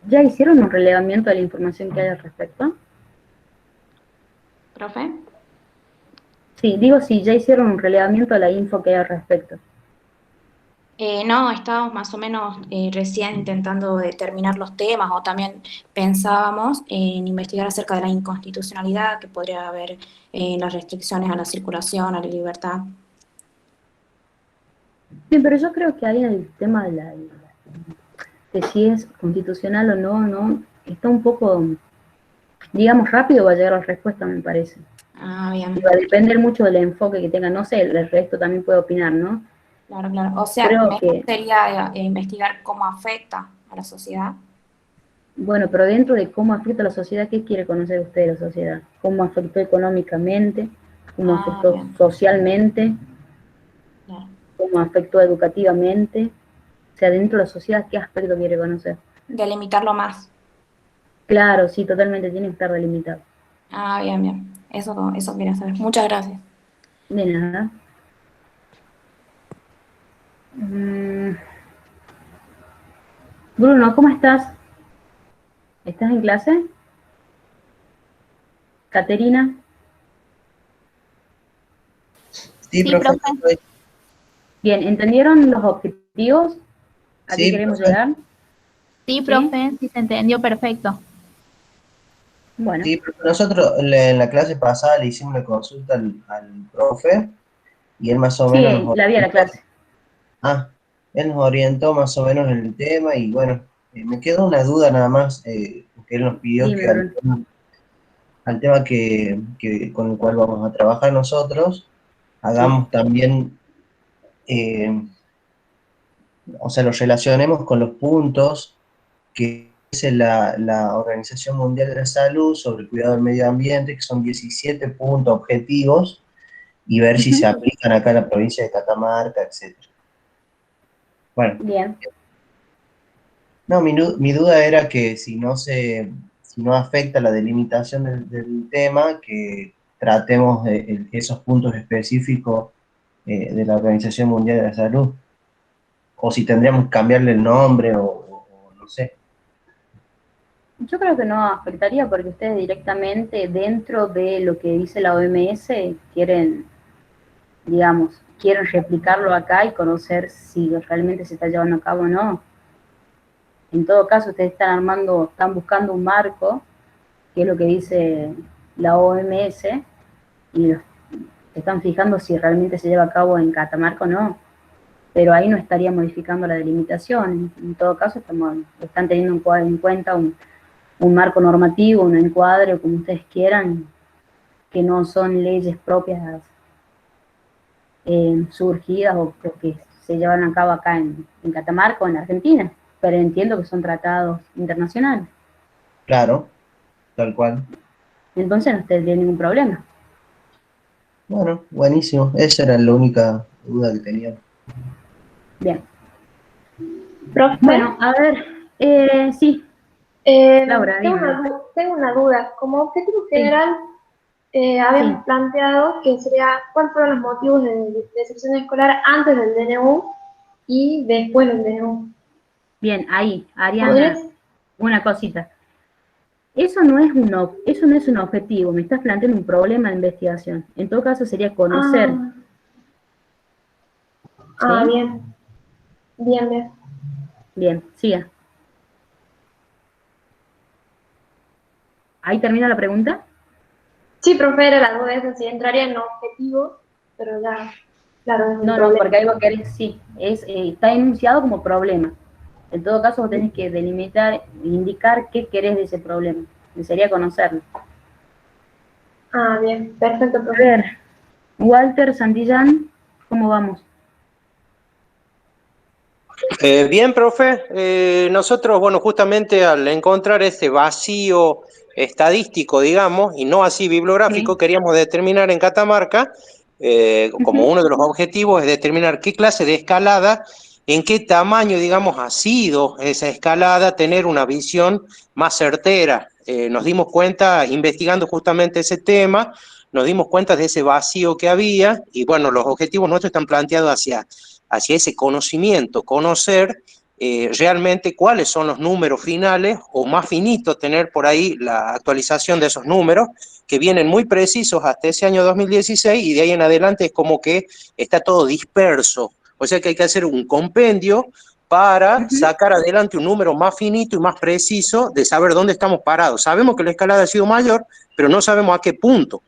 Speaker 1: ¿Ya hicieron un relevamiento de la información que hay al respecto?
Speaker 8: ¿Profe?
Speaker 1: Sí, digo si ya hicieron un relevamiento de la info que hay al respecto.
Speaker 10: No, estábamos más o menos recién intentando determinar los temas o también pensábamos en investigar acerca de la inconstitucionalidad que podría haber en las restricciones a la circulación, a la libertad.
Speaker 1: Sí, pero yo creo que ahí en el tema de si es constitucional o no, está un poco, digamos, rápido va a llegar la respuesta, me parece.
Speaker 10: Ah, bien.
Speaker 1: Y va a depender mucho del enfoque que tenga, no sé, el resto también puede opinar, ¿no?
Speaker 10: Claro, claro. O sea,
Speaker 1: Creo
Speaker 10: mejor
Speaker 1: que,
Speaker 10: sería investigar cómo afecta a la sociedad.
Speaker 1: bueno, pero dentro de cómo afecta a la sociedad, ¿qué quiere conocer usted de la sociedad? ¿Cómo afectó económicamente? ¿Cómo afectó
Speaker 10: Bien.
Speaker 1: socialmente?
Speaker 10: Claro.
Speaker 1: ¿Cómo afectó educativamente? O sea, dentro de la sociedad, ¿qué aspecto quiere conocer?
Speaker 10: Delimitarlo más.
Speaker 1: Claro, sí, totalmente tiene que estar delimitado.
Speaker 10: Ah, bien, bien. Eso quería saber. Muchas gracias.
Speaker 1: De nada. Bruno, ¿cómo estás? ¿Estás en clase? Caterina.
Speaker 11: Sí, profe.
Speaker 1: Bien, ¿entendieron los objetivos? ¿A qué
Speaker 11: Sí,
Speaker 1: queremos
Speaker 11: profe.
Speaker 1: llegar?
Speaker 5: Sí, profe, sí se entendió perfecto.
Speaker 1: Bueno.
Speaker 11: Sí, profe, nosotros en la clase pasada le hicimos una consulta al profe y él más o menos
Speaker 1: Sí,
Speaker 11: nos
Speaker 1: la vi a la
Speaker 11: orientó.
Speaker 1: clase.
Speaker 11: Él nos orientó más o menos en el tema y bueno, me quedó una duda nada más, que él nos pidió
Speaker 1: Dime,
Speaker 11: que
Speaker 1: Bruno.
Speaker 11: al tema con el cual vamos a trabajar nosotros, hagamos también, o sea, lo relacionemos con los puntos que dice la Organización Mundial de la Salud sobre el cuidado del medio ambiente, que son 17 puntos objetivos, y ver si se aplican acá en la provincia de Catamarca, etc. Bueno.
Speaker 1: Bien.
Speaker 11: No, mi duda era que si no afecta la delimitación del tema, que tratemos esos puntos específicos de la Organización Mundial de la Salud, o si tendríamos que cambiarle el nombre o no sé.
Speaker 1: Yo creo que no afectaría porque ustedes directamente dentro de lo que dice la OMS quieren, digamos, quieren replicarlo acá y conocer si realmente se está llevando a cabo o no. En todo caso, ustedes están buscando un marco, que es lo que dice la OMS, y están fijando si realmente se lleva a cabo en Catamarca o no. Pero ahí no estaría modificando la delimitación. En todo caso, están teniendo en cuenta un marco normativo, un encuadre, o como ustedes quieran, que no son leyes propias surgidas o que se llevan a cabo acá en Catamarca o en Argentina, pero entiendo que son tratados internacionales.
Speaker 11: Claro, tal cual.
Speaker 1: Entonces no tendría ningún problema.
Speaker 11: Bueno, buenísimo. Esa era la única duda que tenía.
Speaker 1: Bien.
Speaker 9: Profe,
Speaker 1: Bueno, a ver, sí, Laura, dime.
Speaker 9: tengo una duda. Como objetivo
Speaker 1: Sí.
Speaker 9: general, habíamos
Speaker 1: Sí.
Speaker 9: planteado que sería cuáles fueron los motivos de deserción escolar antes del DNU y después del DNU.
Speaker 1: Bien, ahí, Ariana,
Speaker 9: ¿Podrías?
Speaker 1: una cosita. Eso no es un objetivo, me estás planteando un problema de investigación. En todo caso sería conocer, ¿sí?
Speaker 9: Bien. Bien.
Speaker 1: Bien, siga. ¿Ahí termina la pregunta?
Speaker 9: Sí, profe, era la duda esa, si entraría en objetivo, pero ya, claro, es un
Speaker 1: No,
Speaker 9: problema.
Speaker 1: porque ahí vos querés, sí, está enunciado como problema. En todo caso vos tenés que delimitar, indicar qué querés de ese problema. Sería conocerlo.
Speaker 9: Bien, perfecto,
Speaker 1: A
Speaker 9: profe.
Speaker 1: ver, Walter Santillán, ¿cómo vamos?
Speaker 6: Bien, profe. Nosotros, bueno, justamente al encontrar este vacío estadístico, digamos, y no así bibliográfico,
Speaker 1: Sí.
Speaker 6: queríamos determinar en Catamarca, como uno de los objetivos, es determinar qué clase de escalada, en qué tamaño, digamos, ha sido esa escalada, tener una visión más certera. Nos dimos cuenta, investigando justamente ese tema, nos dimos cuenta de ese vacío que había, y bueno, los objetivos nuestros están planteados hacia ese conocimiento, conocer realmente cuáles son los números finales o más finito tener por ahí la actualización de esos números que vienen muy precisos hasta ese año 2016 y de ahí en adelante es como que está todo disperso. O sea que hay que hacer un compendio para sacar adelante un número más finito y más preciso de saber dónde estamos parados. Sabemos que la escalada ha sido mayor, pero no sabemos a qué punto.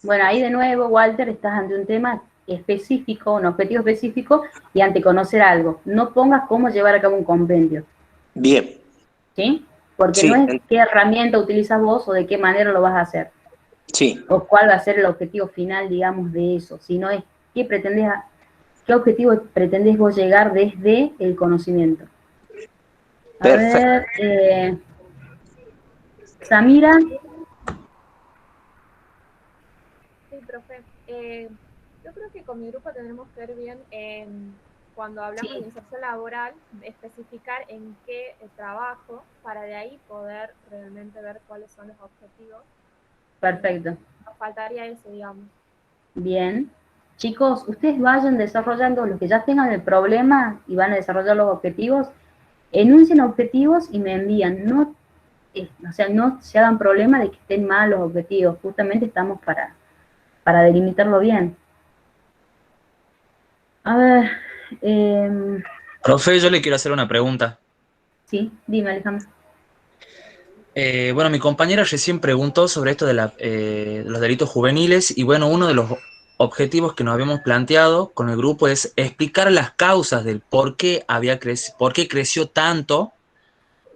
Speaker 1: Bueno, ahí de nuevo, Walter, estás ante un tema específico, un objetivo específico y ante conocer algo. No pongas cómo llevar a cabo un compendio.
Speaker 6: Bien.
Speaker 1: ¿Sí? Porque no
Speaker 6: Sí.
Speaker 1: es qué herramienta utilizas vos o de qué manera lo vas a hacer.
Speaker 6: Sí.
Speaker 1: O cuál va a ser el objetivo final, digamos, de eso. Sino es qué objetivo pretendés vos llegar desde el conocimiento. A
Speaker 6: Perfecto.
Speaker 1: ver, Samira.
Speaker 7: Sí, profe. Yo creo que con mi grupo tendremos que ver bien cuando hablamos de inserción laboral, especificar en qué trabajo, para de ahí poder realmente ver cuáles son los objetivos.
Speaker 1: Perfecto.
Speaker 7: Nos faltaría eso, digamos.
Speaker 1: Bien. Chicos, ustedes vayan desarrollando los que ya tengan el problema y van a desarrollar los objetivos, enuncien objetivos y me envían. No, o sea, no se hagan problema de que estén mal los objetivos. Justamente estamos para delimitarlo bien. A ver.
Speaker 12: Profe, yo le quiero hacer una pregunta.
Speaker 1: Sí, dime, Alejandro.
Speaker 12: Bueno, mi compañera recién preguntó sobre esto de los delitos juveniles y bueno, uno de los objetivos que nos habíamos planteado con el grupo es explicar las causas del por qué creció tanto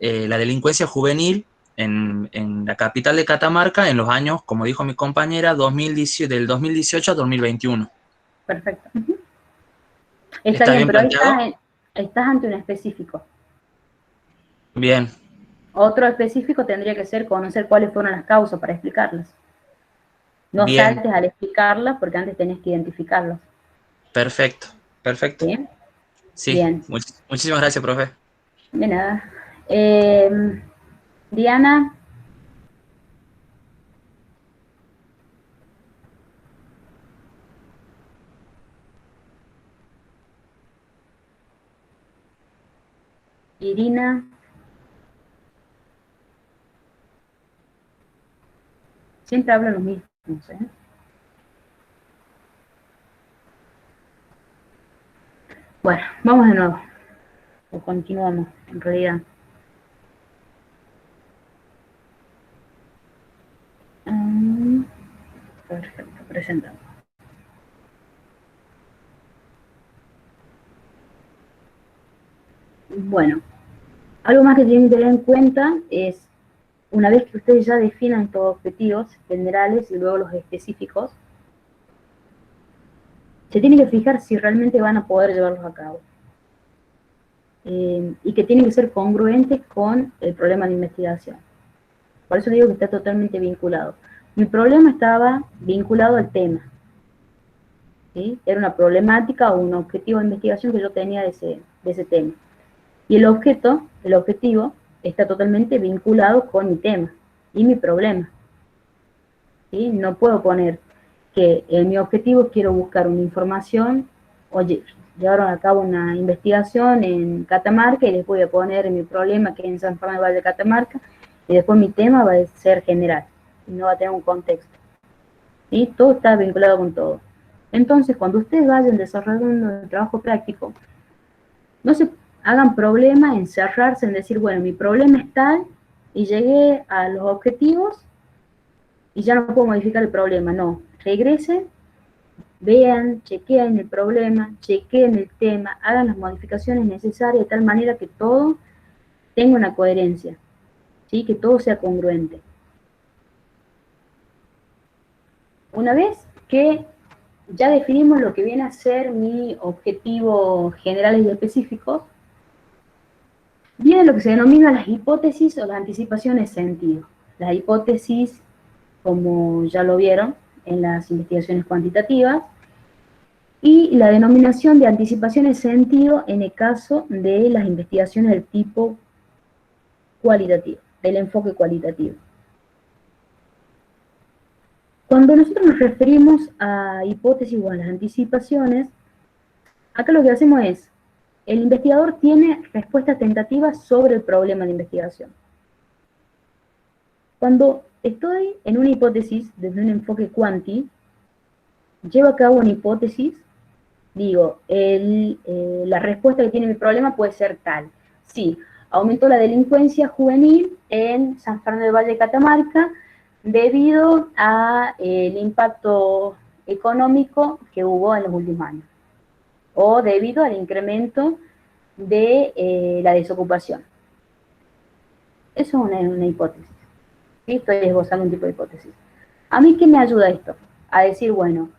Speaker 12: la delincuencia juvenil en la capital de Catamarca en los años, como dijo mi compañera, del 2018 a 2021.
Speaker 1: Perfecto.
Speaker 12: ¿Está
Speaker 1: Bien,
Speaker 12: bien
Speaker 1: pero ahí
Speaker 12: planteado?
Speaker 1: estás ante un específico.
Speaker 12: Bien.
Speaker 1: Otro específico tendría que ser conocer cuáles fueron las causas para explicarlas. No
Speaker 12: Bien.
Speaker 1: saltes al explicarlas porque antes tenés que identificarlas.
Speaker 12: Perfecto, perfecto.
Speaker 1: ¿Bien?
Speaker 12: Sí,
Speaker 1: Bien.
Speaker 12: muchísimas gracias, profe.
Speaker 1: De nada. Diana. Irina. Siempre hablo los mismos, ¿eh? Bueno, vamos de nuevo. O continuamos, en realidad. Perfecto, presentamos. Bueno, algo más que tienen que tener en cuenta es una vez que ustedes ya definan estos objetivos generales y luego los específicos, se tienen que fijar si realmente van a poder llevarlos a cabo. Y que tienen que ser congruentes con el problema de investigación. Por eso digo que está totalmente vinculado. Mi problema estaba vinculado al tema. ¿Sí? Era una problemática o un objetivo de investigación que yo tenía de ese tema. Y el objetivo, está totalmente vinculado con mi tema y mi problema. ¿Sí? No puedo poner que en mi objetivo quiero buscar una información, oye, llevaron a cabo una investigación en Catamarca y después voy a poner en mi problema que es en San Fernando de Valle de Catamarca y después mi tema va a ser general, no va a tener un contexto. ¿Sí? Todo está vinculado con todo. Entonces, cuando ustedes vayan desarrollando el trabajo práctico, no se hagan problema en cerrarse, en decir, bueno, mi problema es tal y llegué a los objetivos y ya no puedo modificar el problema. No, regresen, vean, chequeen el problema, chequeen el tema, hagan las modificaciones necesarias de tal manera que todo tenga una coherencia, ¿sí? Que todo sea congruente. Una vez que ya definimos lo que viene a ser mi objetivo generales y específicos, viene lo que se denomina las hipótesis o las anticipaciones de sentido. Las hipótesis, como ya lo vieron en las investigaciones cuantitativas, y la denominación de anticipaciones de sentido en el caso de las investigaciones del tipo cualitativo, del enfoque cualitativo. Cuando nosotros nos referimos a hipótesis o a las anticipaciones, acá lo que hacemos es, el investigador tiene respuestas tentativas sobre el problema de investigación. Cuando estoy en una hipótesis desde un enfoque cuanti, llevo a cabo una hipótesis, digo, la respuesta que tiene mi problema puede ser tal. Sí, aumentó la delincuencia juvenil en San Fernando del Valle de Catamarca debido al impacto económico que hubo en los últimos años, o debido al incremento de la desocupación. Eso es una hipótesis. ¿Sí? Estoy esbozando un tipo de hipótesis. ¿A mí qué me ayuda esto? A decir, bueno,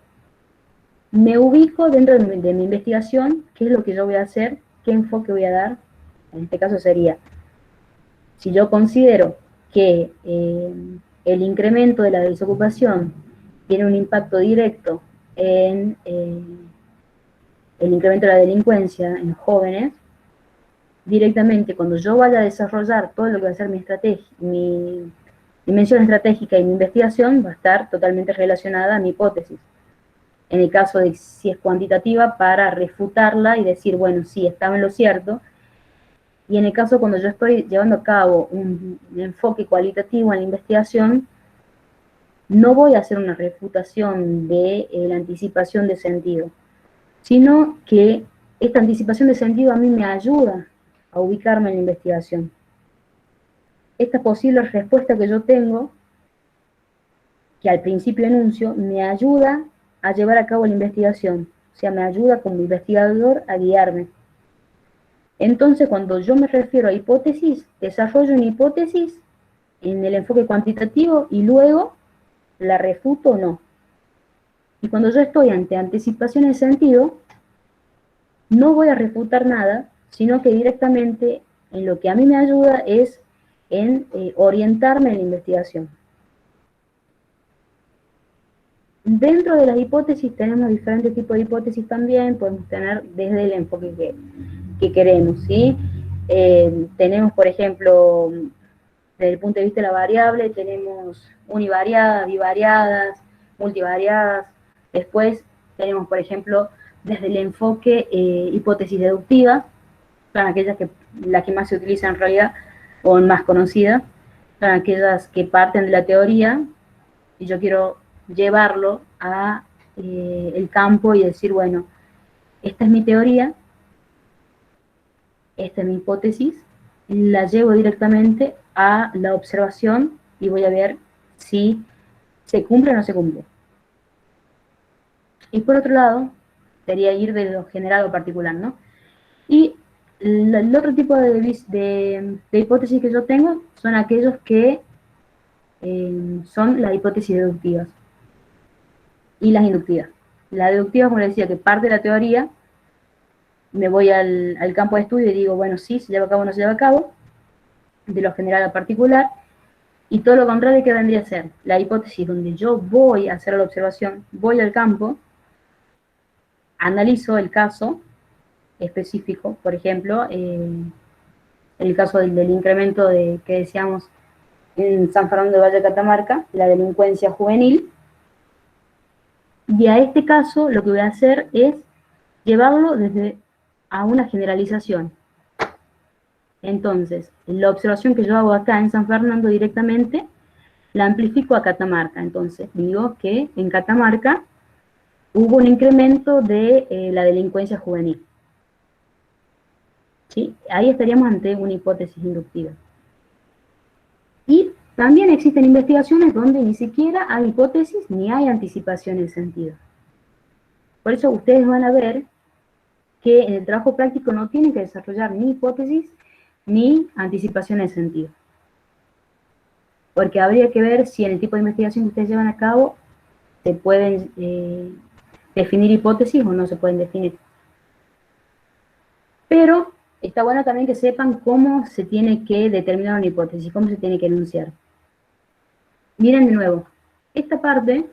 Speaker 1: me ubico dentro de mi investigación, qué es lo que yo voy a hacer, qué enfoque voy a dar. En este caso sería, si yo considero que el incremento de la desocupación tiene un impacto directo en el incremento de la delincuencia en los jóvenes, directamente cuando yo vaya a desarrollar todo lo que va a ser mi estrategia, mi dimensión estratégica y mi investigación va a estar totalmente relacionada a mi hipótesis. En el caso de si es cuantitativa, para refutarla y decir, bueno, sí, estaba en lo cierto. Y en el caso cuando yo estoy llevando a cabo un enfoque cualitativo en la investigación, no voy a hacer una refutación de la anticipación de sentido, sino que esta anticipación de sentido a mí me ayuda a ubicarme en la investigación. Esta posible respuesta que yo tengo, que al principio enuncio, me ayuda a llevar a cabo la investigación, o sea, me ayuda como investigador a guiarme. Entonces, cuando yo me refiero a hipótesis, desarrollo una hipótesis en el enfoque cuantitativo y luego la refuto o no. Y cuando yo estoy ante anticipaciones de sentido, no voy a refutar nada, sino que directamente en lo que a mí me ayuda es en orientarme en la investigación. Dentro de las hipótesis tenemos diferentes tipos de hipótesis también, podemos tener desde el enfoque que queremos, ¿sí? Tenemos, por ejemplo, desde el punto de vista de la variable, tenemos univariadas, bivariadas, multivariadas. Después tenemos, por ejemplo, desde el enfoque hipótesis deductiva, son aquellas las que más se utilizan en realidad, o más conocidas, son aquellas que parten de la teoría, y yo quiero llevarlo a el campo y decir, bueno, esta es mi teoría, esta es mi hipótesis, la llevo directamente a la observación y voy a ver si se cumple o no se cumple. Y por otro lado, sería ir de lo general o particular, ¿no? Y el otro tipo de hipótesis que yo tengo son aquellos que son las hipótesis deductivas y las inductivas. La deductiva, como les decía, que parte de la teoría, me voy al campo de estudio y digo, bueno, sí, se lleva a cabo o no se lleva a cabo, de lo general a particular, y todo lo contrario que vendría a ser la hipótesis donde yo voy a hacer la observación, voy al campo, analizo el caso específico, por ejemplo, el caso del incremento que decíamos en San Fernando de Valle Catamarca, la delincuencia juvenil, y a este caso lo que voy a hacer es llevarlo a una generalización. Entonces, la observación que yo hago acá en San Fernando directamente, la amplifico a Catamarca. Entonces, digo que en Catamarca hubo un incremento de la delincuencia juvenil. ¿Sí? Ahí estaríamos ante una hipótesis inductiva. Y también existen investigaciones donde ni siquiera hay hipótesis ni hay anticipación en sentido. Por eso ustedes van a ver que en el trabajo práctico no tienen que desarrollar ni hipótesis ni anticipación en sentido. Porque habría que ver si en el tipo de investigación que ustedes llevan a cabo se pueden definir hipótesis o no se pueden definir. Pero está bueno también que sepan cómo se tiene que determinar una hipótesis, cómo se tiene que enunciar. Miren de nuevo, esta parte,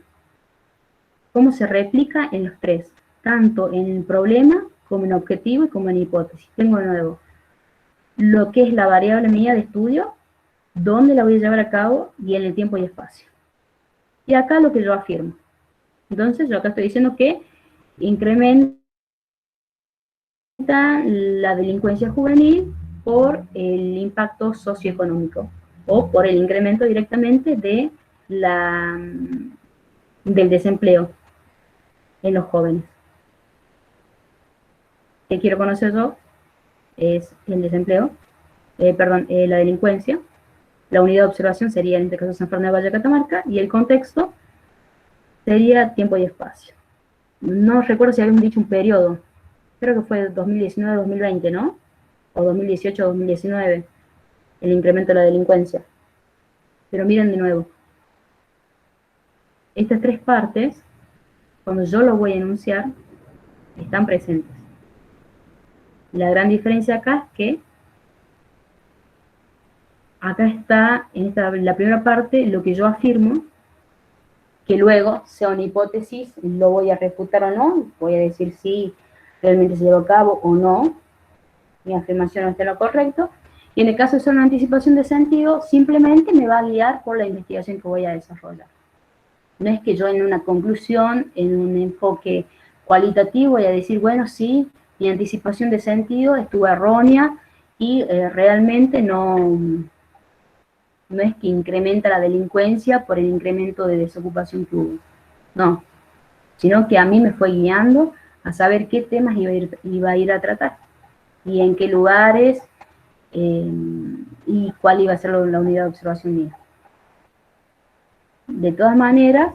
Speaker 1: cómo se replica en los tres, tanto en el problema, como en objetivo y como en hipótesis. Tengo de nuevo lo que es la variable mía de estudio, dónde la voy a llevar a cabo y en el tiempo y espacio. Y acá lo que yo afirmo. Entonces yo acá estoy diciendo que incrementa la delincuencia juvenil por el impacto socioeconómico o por el incremento directamente de del desempleo en los jóvenes. ¿Qué quiero conocer yo? Es el desempleo, la delincuencia. La unidad de observación sería, en este caso, San Fernando de Valle Catamarca, y el contexto sería tiempo y espacio. No recuerdo si habíamos dicho un periodo, creo que fue 2019-2020, ¿no? O 2018-2019, el incremento de la delincuencia. Pero miren de nuevo, estas tres partes, cuando yo lo voy a enunciar, están presentes. La gran diferencia acá es que acá está, en la primera parte, lo que yo afirmo, que luego sea una hipótesis, lo voy a refutar o no, voy a decir si realmente se llevó a cabo o no, mi afirmación no está en lo correcto, y en el caso de ser una anticipación de sentido, simplemente me va a guiar por la investigación que voy a desarrollar. No es que yo en una conclusión, en un enfoque cualitativo, voy a decir, bueno, sí, mi anticipación de sentido estuvo errónea y realmente no es que incrementa la delincuencia por el incremento de desocupación que hubo. No, sino que a mí me fue guiando a saber qué temas iba a ir a tratar y en qué lugares y cuál iba a ser la unidad de observación mía. De todas maneras,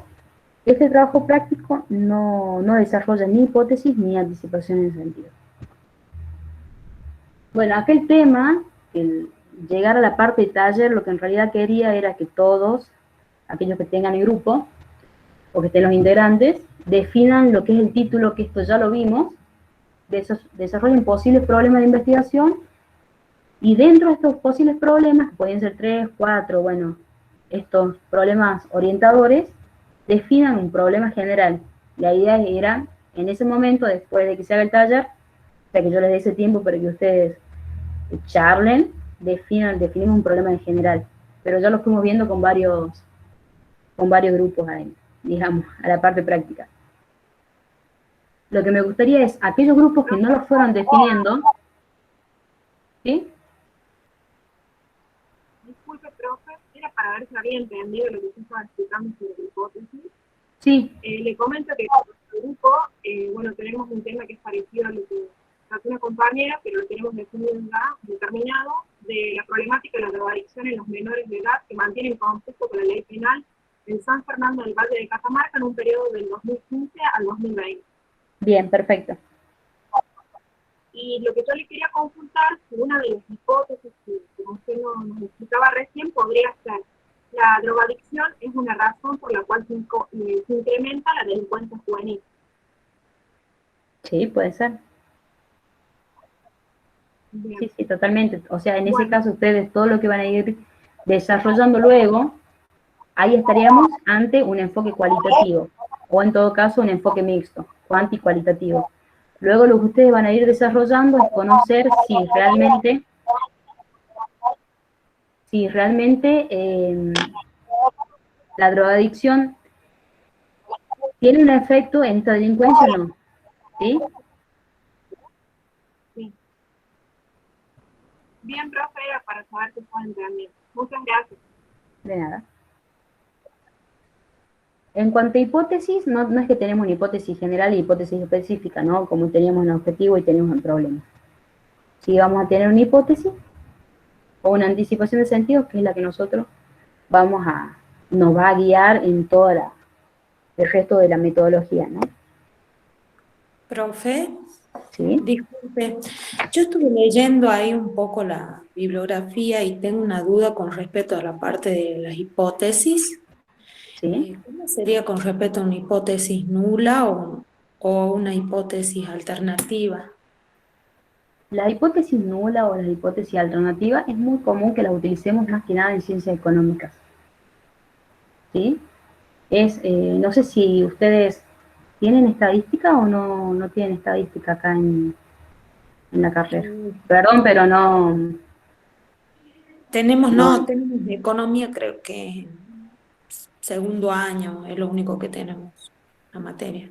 Speaker 1: este trabajo práctico no desarrolla ni hipótesis ni anticipación en sentido. Bueno, aquel tema, llegar a la parte de taller, lo que en realidad quería era que todos, aquellos que tengan el grupo, o que estén los integrantes, definan lo que es el título, que esto ya lo vimos, desarrollen posibles problemas de investigación, y dentro de estos posibles problemas, que pueden ser 3, 4, bueno, estos problemas orientadores, definan un problema general. La idea era, en ese momento, después de que se haga el taller, o sea que yo les dé ese tiempo para que ustedes charlen, definimos un problema en general. Pero ya lo fuimos viendo con varios grupos ahí, digamos, a la parte práctica. Lo que me gustaría es, aquellos grupos que no lo fueron definiendo, ¿sí?
Speaker 7: Disculpe, profe, era para ver si había entendido lo que usted estaba explicando sobre la hipótesis.
Speaker 1: Sí.
Speaker 7: Le comento que en nuestro grupo, bueno, tenemos un tema que es parecido a lo que trató una compañera, pero lo tenemos definido ya, determinado, de la problemática de la drogadicción en los menores de edad que mantienen conflicto con la ley penal en San Fernando del Valle de Catamarca en un periodo del 2015 al 2020.
Speaker 1: Bien, perfecto.
Speaker 7: Y lo que yo le quería consultar, una de las hipótesis que, como usted nos explicaba recién, podría ser
Speaker 13: la drogadicción es una razón por la cual se incrementa la delincuencia juvenil.
Speaker 1: Sí, puede ser.
Speaker 13: Bien.
Speaker 1: Sí, sí, totalmente. O sea, en ese
Speaker 13: Bueno.
Speaker 1: caso ustedes todo lo que van a ir desarrollando luego, ahí estaríamos ante un enfoque cualitativo, o en todo caso un enfoque mixto, cuanti y cualitativo. Luego lo que ustedes van a ir desarrollando es conocer si realmente la drogadicción tiene un efecto en esta delincuencia o no. ¿Sí?
Speaker 13: Sí. Bien, profe, era para saber que pueden entender. Muchas gracias.
Speaker 1: De nada. En cuanto a hipótesis, no es que tenemos una hipótesis general y hipótesis específica, ¿no? Como teníamos un objetivo y teníamos un problema. Sí vamos a tener una hipótesis o una anticipación de sentido, que es la que nosotros nos va a guiar en todo el resto de la metodología, ¿no?
Speaker 4: Profe,
Speaker 1: ¿Sí?
Speaker 4: disculpe, yo estuve leyendo ahí un poco la bibliografía y tengo una duda con respecto a la parte de las hipótesis.
Speaker 1: ¿Sí?
Speaker 4: ¿Cómo sería con respecto a una hipótesis nula o una hipótesis alternativa?
Speaker 1: La hipótesis nula o la hipótesis alternativa es muy común que la utilicemos más que nada en ciencias económicas. ¿Sí? No sé si ustedes tienen estadística o no tienen estadística acá en la carrera. Perdón, pero no.
Speaker 4: Tenemos economía, creo que segundo año es lo único que tenemos, la materia.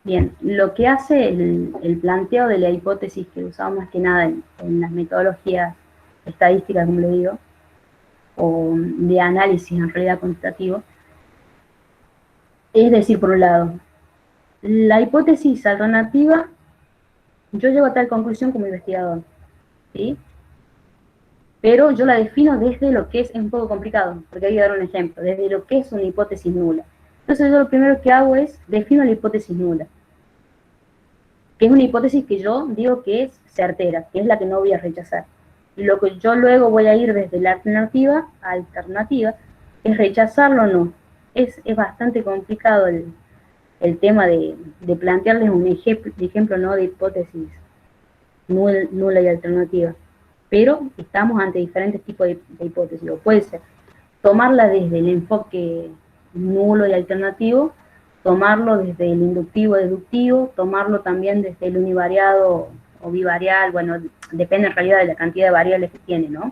Speaker 1: Bien, lo que hace el planteo de la hipótesis que usamos más que nada en las metodologías estadísticas, como le digo, o de análisis en realidad cuantitativo, es decir, por un lado, la hipótesis alternativa, yo llego a tal conclusión como investigador, ¿sí? Pero yo la defino desde lo que es un poco complicado, porque hay que dar un ejemplo, desde lo que es una hipótesis nula. Entonces yo lo primero que hago es, defino la hipótesis nula, que es una hipótesis que yo digo que es certera, que es la que no voy a rechazar. Y lo que yo luego voy a ir desde la alternativa a alternativa, es rechazarlo o no. Es bastante complicado el tema de plantearles un ejemplo ¿no? de hipótesis nula y alternativa. Pero estamos ante diferentes tipos de hipótesis. O puede ser tomarla desde el enfoque nulo y alternativo, tomarlo desde el inductivo-deductivo, tomarlo también desde el univariado o bivarial, bueno, depende en realidad de la cantidad de variables que tiene, ¿no?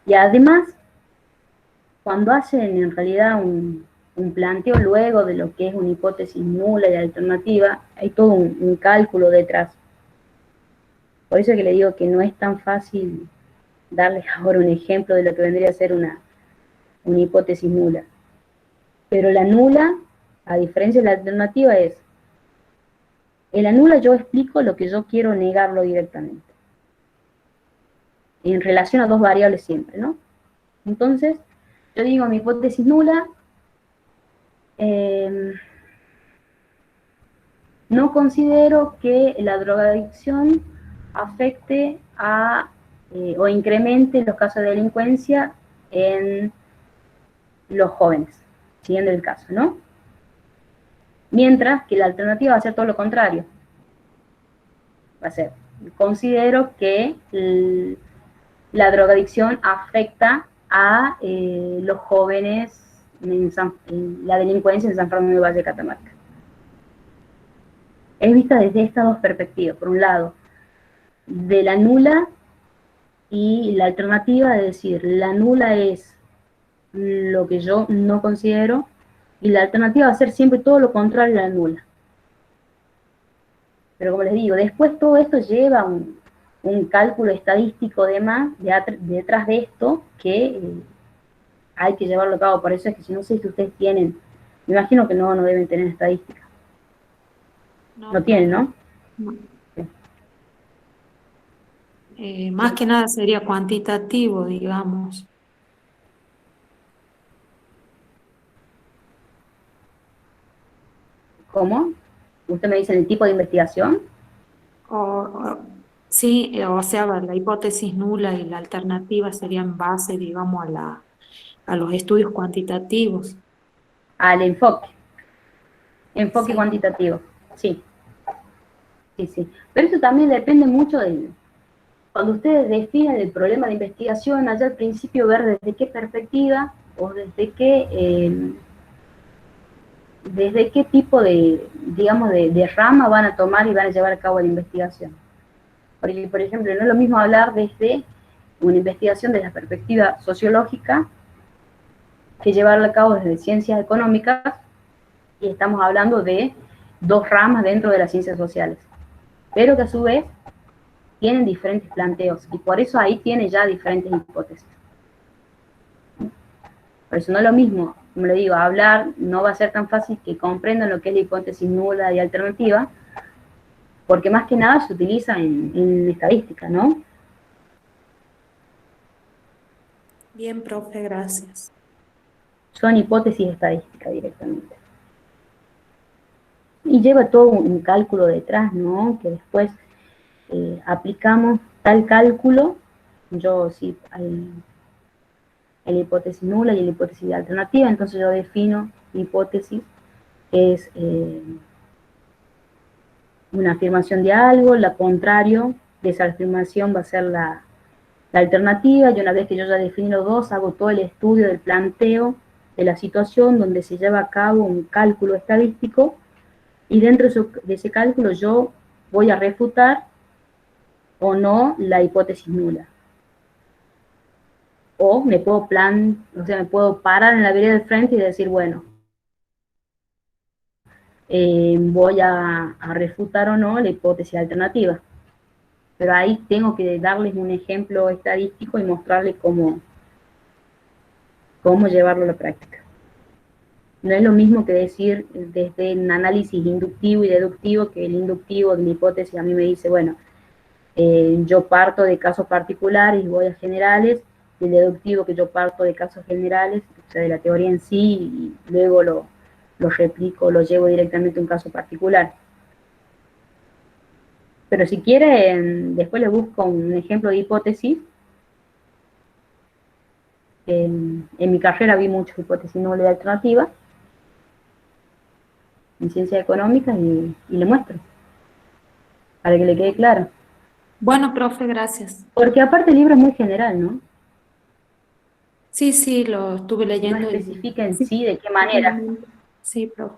Speaker 1: Y además, cuando hacen en realidad un planteo luego de lo que es una hipótesis nula y alternativa, hay todo un cálculo detrás. Por eso es que le digo que no es tan fácil darles ahora un ejemplo de lo que vendría a ser una hipótesis nula. Pero la nula, a diferencia de la alternativa, en la nula yo explico lo que yo quiero negarlo directamente. En relación a dos variables siempre, ¿no? Entonces, yo digo mi hipótesis nula, no considero que la drogadicción afecte o incremente los casos de delincuencia en los jóvenes, siguiendo el caso, ¿no? Mientras que la alternativa va a ser todo lo contrario. Va a ser, considero que la drogadicción afecta a los jóvenes en la delincuencia en San Fernando de Valle de Catamarca. Es vista desde estas dos perspectivas. Por un lado, de la nula y la alternativa, es decir, la nula es lo que yo no considero y la alternativa va a ser siempre todo lo contrario a la nula. Pero como les digo, después todo esto lleva un cálculo estadístico detrás de esto que hay que llevarlo a cabo. Por eso es que si no sé si ustedes tienen, me imagino que no deben tener estadística. No tienen, ¿no?
Speaker 4: No. Más que nada sería cuantitativo, digamos.
Speaker 1: ¿Cómo? ¿Usted me dice el tipo de investigación?
Speaker 4: Sí, o sea, la hipótesis nula y la alternativa serían base, digamos, a los estudios cuantitativos.
Speaker 1: Al enfoque
Speaker 4: Sí.
Speaker 1: cuantitativo, sí, sí, sí. Pero eso también depende mucho de, cuando ustedes definen el problema de investigación, allá al principio ver desde qué perspectiva o desde qué tipo de, digamos, de rama van a tomar y van a llevar a cabo la investigación. Porque, por ejemplo, no es lo mismo hablar desde una investigación desde la perspectiva sociológica que llevarla a cabo desde ciencias económicas, y estamos hablando de dos ramas dentro de las ciencias sociales, pero que a su vez tienen diferentes planteos, y por eso ahí tiene ya diferentes hipótesis. Por eso no es lo mismo, como le digo, hablar no va a ser tan fácil que comprendan lo que es la hipótesis nula y alternativa, porque más que nada se utiliza en estadística, ¿no?
Speaker 4: Bien, profe, gracias.
Speaker 1: Son hipótesis estadísticas directamente. Y lleva todo un cálculo detrás, ¿no? Que después aplicamos tal cálculo, yo sí, en la hipótesis nula y en la hipótesis alternativa, entonces yo defino hipótesis, que es una afirmación de algo, la contrario de esa afirmación va a ser la alternativa, y una vez que yo ya definí los dos, hago todo el estudio del planteo de la situación donde se lleva a cabo un cálculo estadístico, y dentro de ese cálculo yo voy a refutar o no la hipótesis nula. O me puedo me puedo parar en la vereda del frente y decir, bueno, voy a refutar o no la hipótesis alternativa. Pero ahí tengo que darles un ejemplo estadístico y mostrarles cómo llevarlo a la práctica. No es lo mismo que decir desde un análisis inductivo y deductivo, que el inductivo de la hipótesis a mí me dice, bueno, yo parto de casos particulares y voy a generales, y el deductivo que yo parto de casos generales, o sea, de la teoría en sí, y luego lo replico, lo llevo directamente a un caso particular. Pero si quieren, después les busco un ejemplo de hipótesis. En mi carrera vi muchas hipótesis nula y alternativa en ciencias económicas, y le muestro, para que le quede claro.
Speaker 4: Bueno, profe, gracias.
Speaker 1: Porque aparte el libro es muy general, ¿no?
Speaker 4: Sí, sí, lo estuve
Speaker 1: No
Speaker 4: leyendo.
Speaker 1: especifica en sí de qué manera.
Speaker 4: Sí, profe.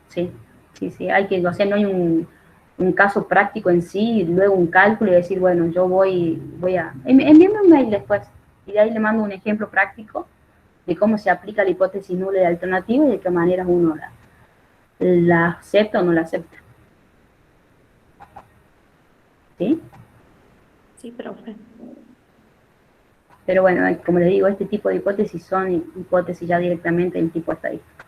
Speaker 1: Sí, sí, sí, o sea, no hay un caso práctico en sí, y luego un cálculo y decir, bueno, yo voy a... Envíame un mail después, y de ahí le mando un ejemplo práctico de cómo se aplica la hipótesis nula y alternativa, y de qué manera uno la acepta o no la acepta. ¿Sí?
Speaker 4: Sí, profe.
Speaker 1: Pero bueno, como les digo, este tipo de hipótesis son hipótesis ya directamente del tipo estadístico.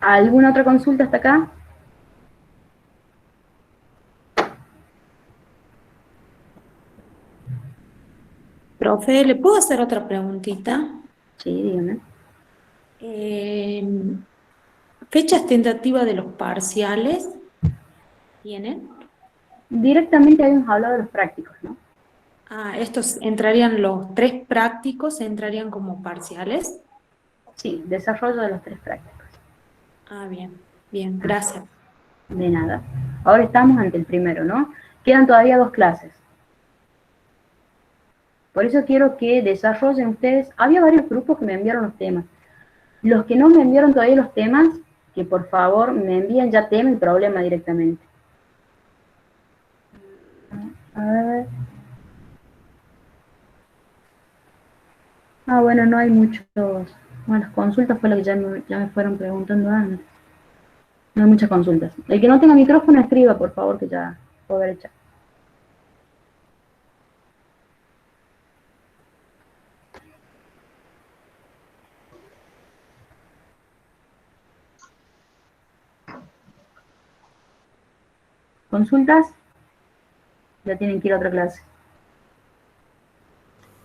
Speaker 1: ¿Alguna otra consulta hasta acá?
Speaker 4: Profe, ¿le puedo hacer otra preguntita?
Speaker 1: Sí, dígame.
Speaker 4: ¿Fechas tentativas de los parciales tienen?
Speaker 1: Directamente habíamos hablado de los prácticos, ¿no?
Speaker 4: Ah, estos entrarían, los 3 prácticos entrarían como parciales.
Speaker 1: Sí, desarrollo de los 3 prácticos.
Speaker 4: Ah, bien, bien, gracias.
Speaker 1: De nada. Ahora estamos ante el primero, ¿no? Quedan todavía 2 clases. Por eso quiero que desarrollen ustedes. Había varios grupos que me enviaron los temas. Los que no me enviaron todavía los temas, que por favor me envíen ya tema y problema directamente. A ver. Ah, bueno, no hay muchos. Bueno, las consultas fue lo que ya me fueron preguntando antes. No hay muchas consultas. El que no tenga micrófono, escriba, por favor, que ya puedo ver el chat. ¿Consultas? Ya tienen que ir a otra clase.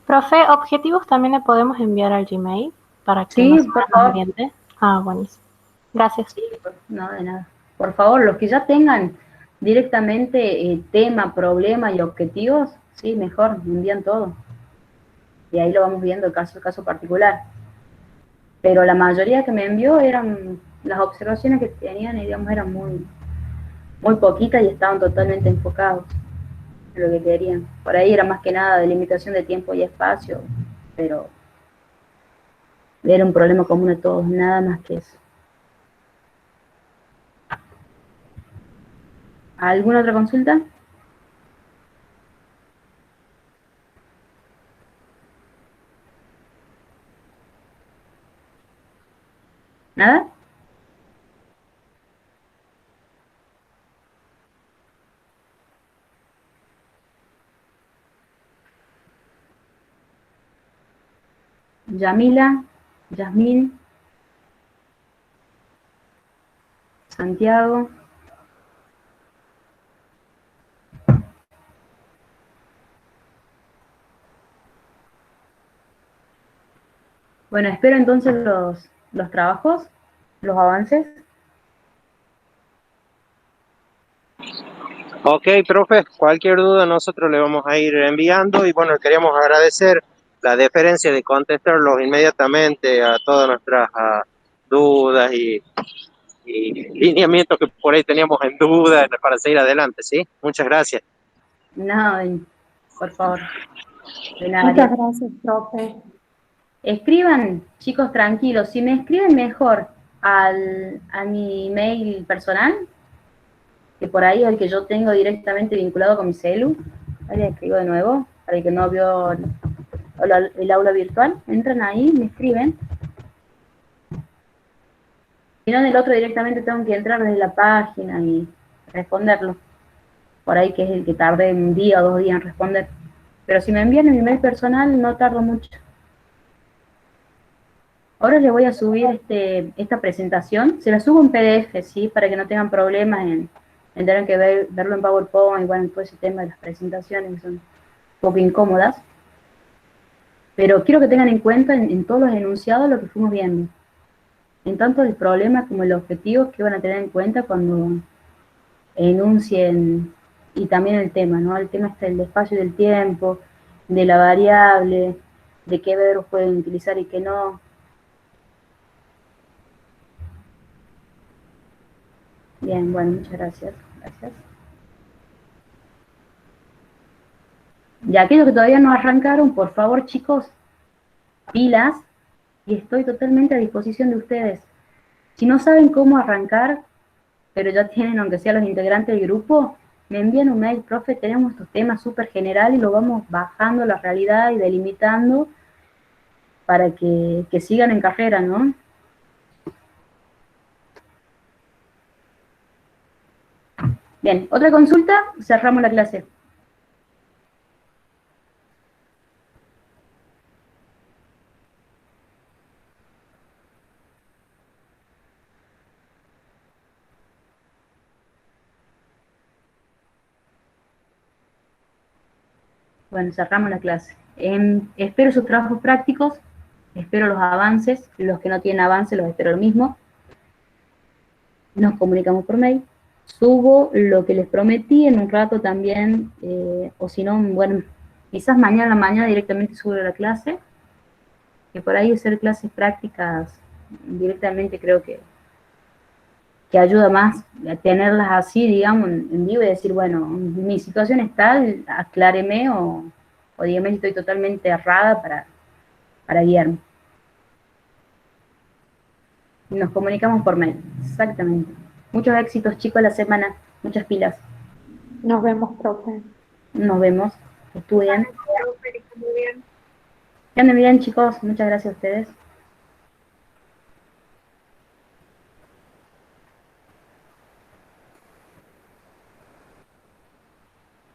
Speaker 8: Profe, objetivos también le podemos enviar al Gmail para que
Speaker 1: sí,
Speaker 8: no sea
Speaker 1: por
Speaker 8: más
Speaker 1: favor.
Speaker 8: ambiente. Ah, buenísimo. Gracias.
Speaker 1: Sí, no, de nada. Por favor, los que ya tengan directamente tema, problema y objetivos, sí, mejor, me envían todo. Y ahí lo vamos viendo caso particular. Pero la mayoría que me envió eran, las observaciones que tenían, digamos, eran muy poquitas y estaban totalmente enfocados en lo que querían. Por ahí era más que nada delimitación de tiempo y espacio, pero era un problema común a todos, nada más que eso. ¿Alguna otra consulta? ¿Nada? Yamila, Yasmín, Santiago. Bueno, espero entonces los trabajos, los avances.
Speaker 6: Ok, profe, cualquier duda nosotros le vamos a ir enviando y bueno, queríamos agradecer la deferencia de contestarlos inmediatamente a todas nuestras dudas y lineamientos que por ahí teníamos en duda para seguir adelante, ¿sí? Muchas gracias.
Speaker 1: No, por favor. De nada.
Speaker 4: Muchas gracias, profe.
Speaker 1: Escriban, chicos, tranquilos. Si me escriben mejor a mi email personal, que por ahí es el que yo tengo directamente vinculado con mi celu, ahí les escribo de nuevo, para el que no vio el aula virtual, entran ahí, me escriben. Si no, en el otro directamente tengo que entrar desde la página y responderlo. Por ahí que es el que tardé un día o 2 días en responder. Pero si me envían en mi email personal, no tardo mucho. Ahora les voy a subir esta presentación. Se la subo en PDF, ¿sí? Para que no tengan problemas en tener que verlo en PowerPoint, bueno, todo ese tema de las presentaciones que son un poco incómodas. Pero quiero que tengan en cuenta en todos los enunciados lo que fuimos viendo. En tanto el problema como el objetivo que van a tener en cuenta cuando enuncien, y también el tema, ¿no? El tema está del espacio y del tiempo, de la variable, de qué verbos pueden utilizar y qué no. Bien, bueno, muchas gracias. Gracias. Y aquellos que todavía no arrancaron, por favor, chicos, pilas, y estoy totalmente a disposición de ustedes. Si no saben cómo arrancar, pero ya tienen, aunque sea los integrantes del grupo, me envían un mail, profe, tenemos estos temas súper general y lo vamos bajando a la realidad y delimitando para que sigan en carrera, ¿no? Bien, otra consulta, cerramos la clase. Bueno, cerramos la clase. Espero sus trabajos prácticos, espero los avances, los que no tienen avance los espero lo mismo. Nos comunicamos por mail. Subo lo que les prometí en un rato también, o si no, bueno, quizás mañana a la mañana directamente subo la clase, que por ahí hacer clases prácticas directamente creo que ayuda más a tenerlas así, digamos, en vivo y decir, bueno, mi situación es tal, acláreme o dígame si estoy totalmente errada para guiarme. Nos comunicamos por mail, exactamente. Muchos éxitos, chicos, la semana. Muchas pilas.
Speaker 4: Nos vemos, profe.
Speaker 1: Nos vemos. Estudien.
Speaker 13: Muy bien.
Speaker 1: Que anden bien, chicos. Muchas gracias a ustedes.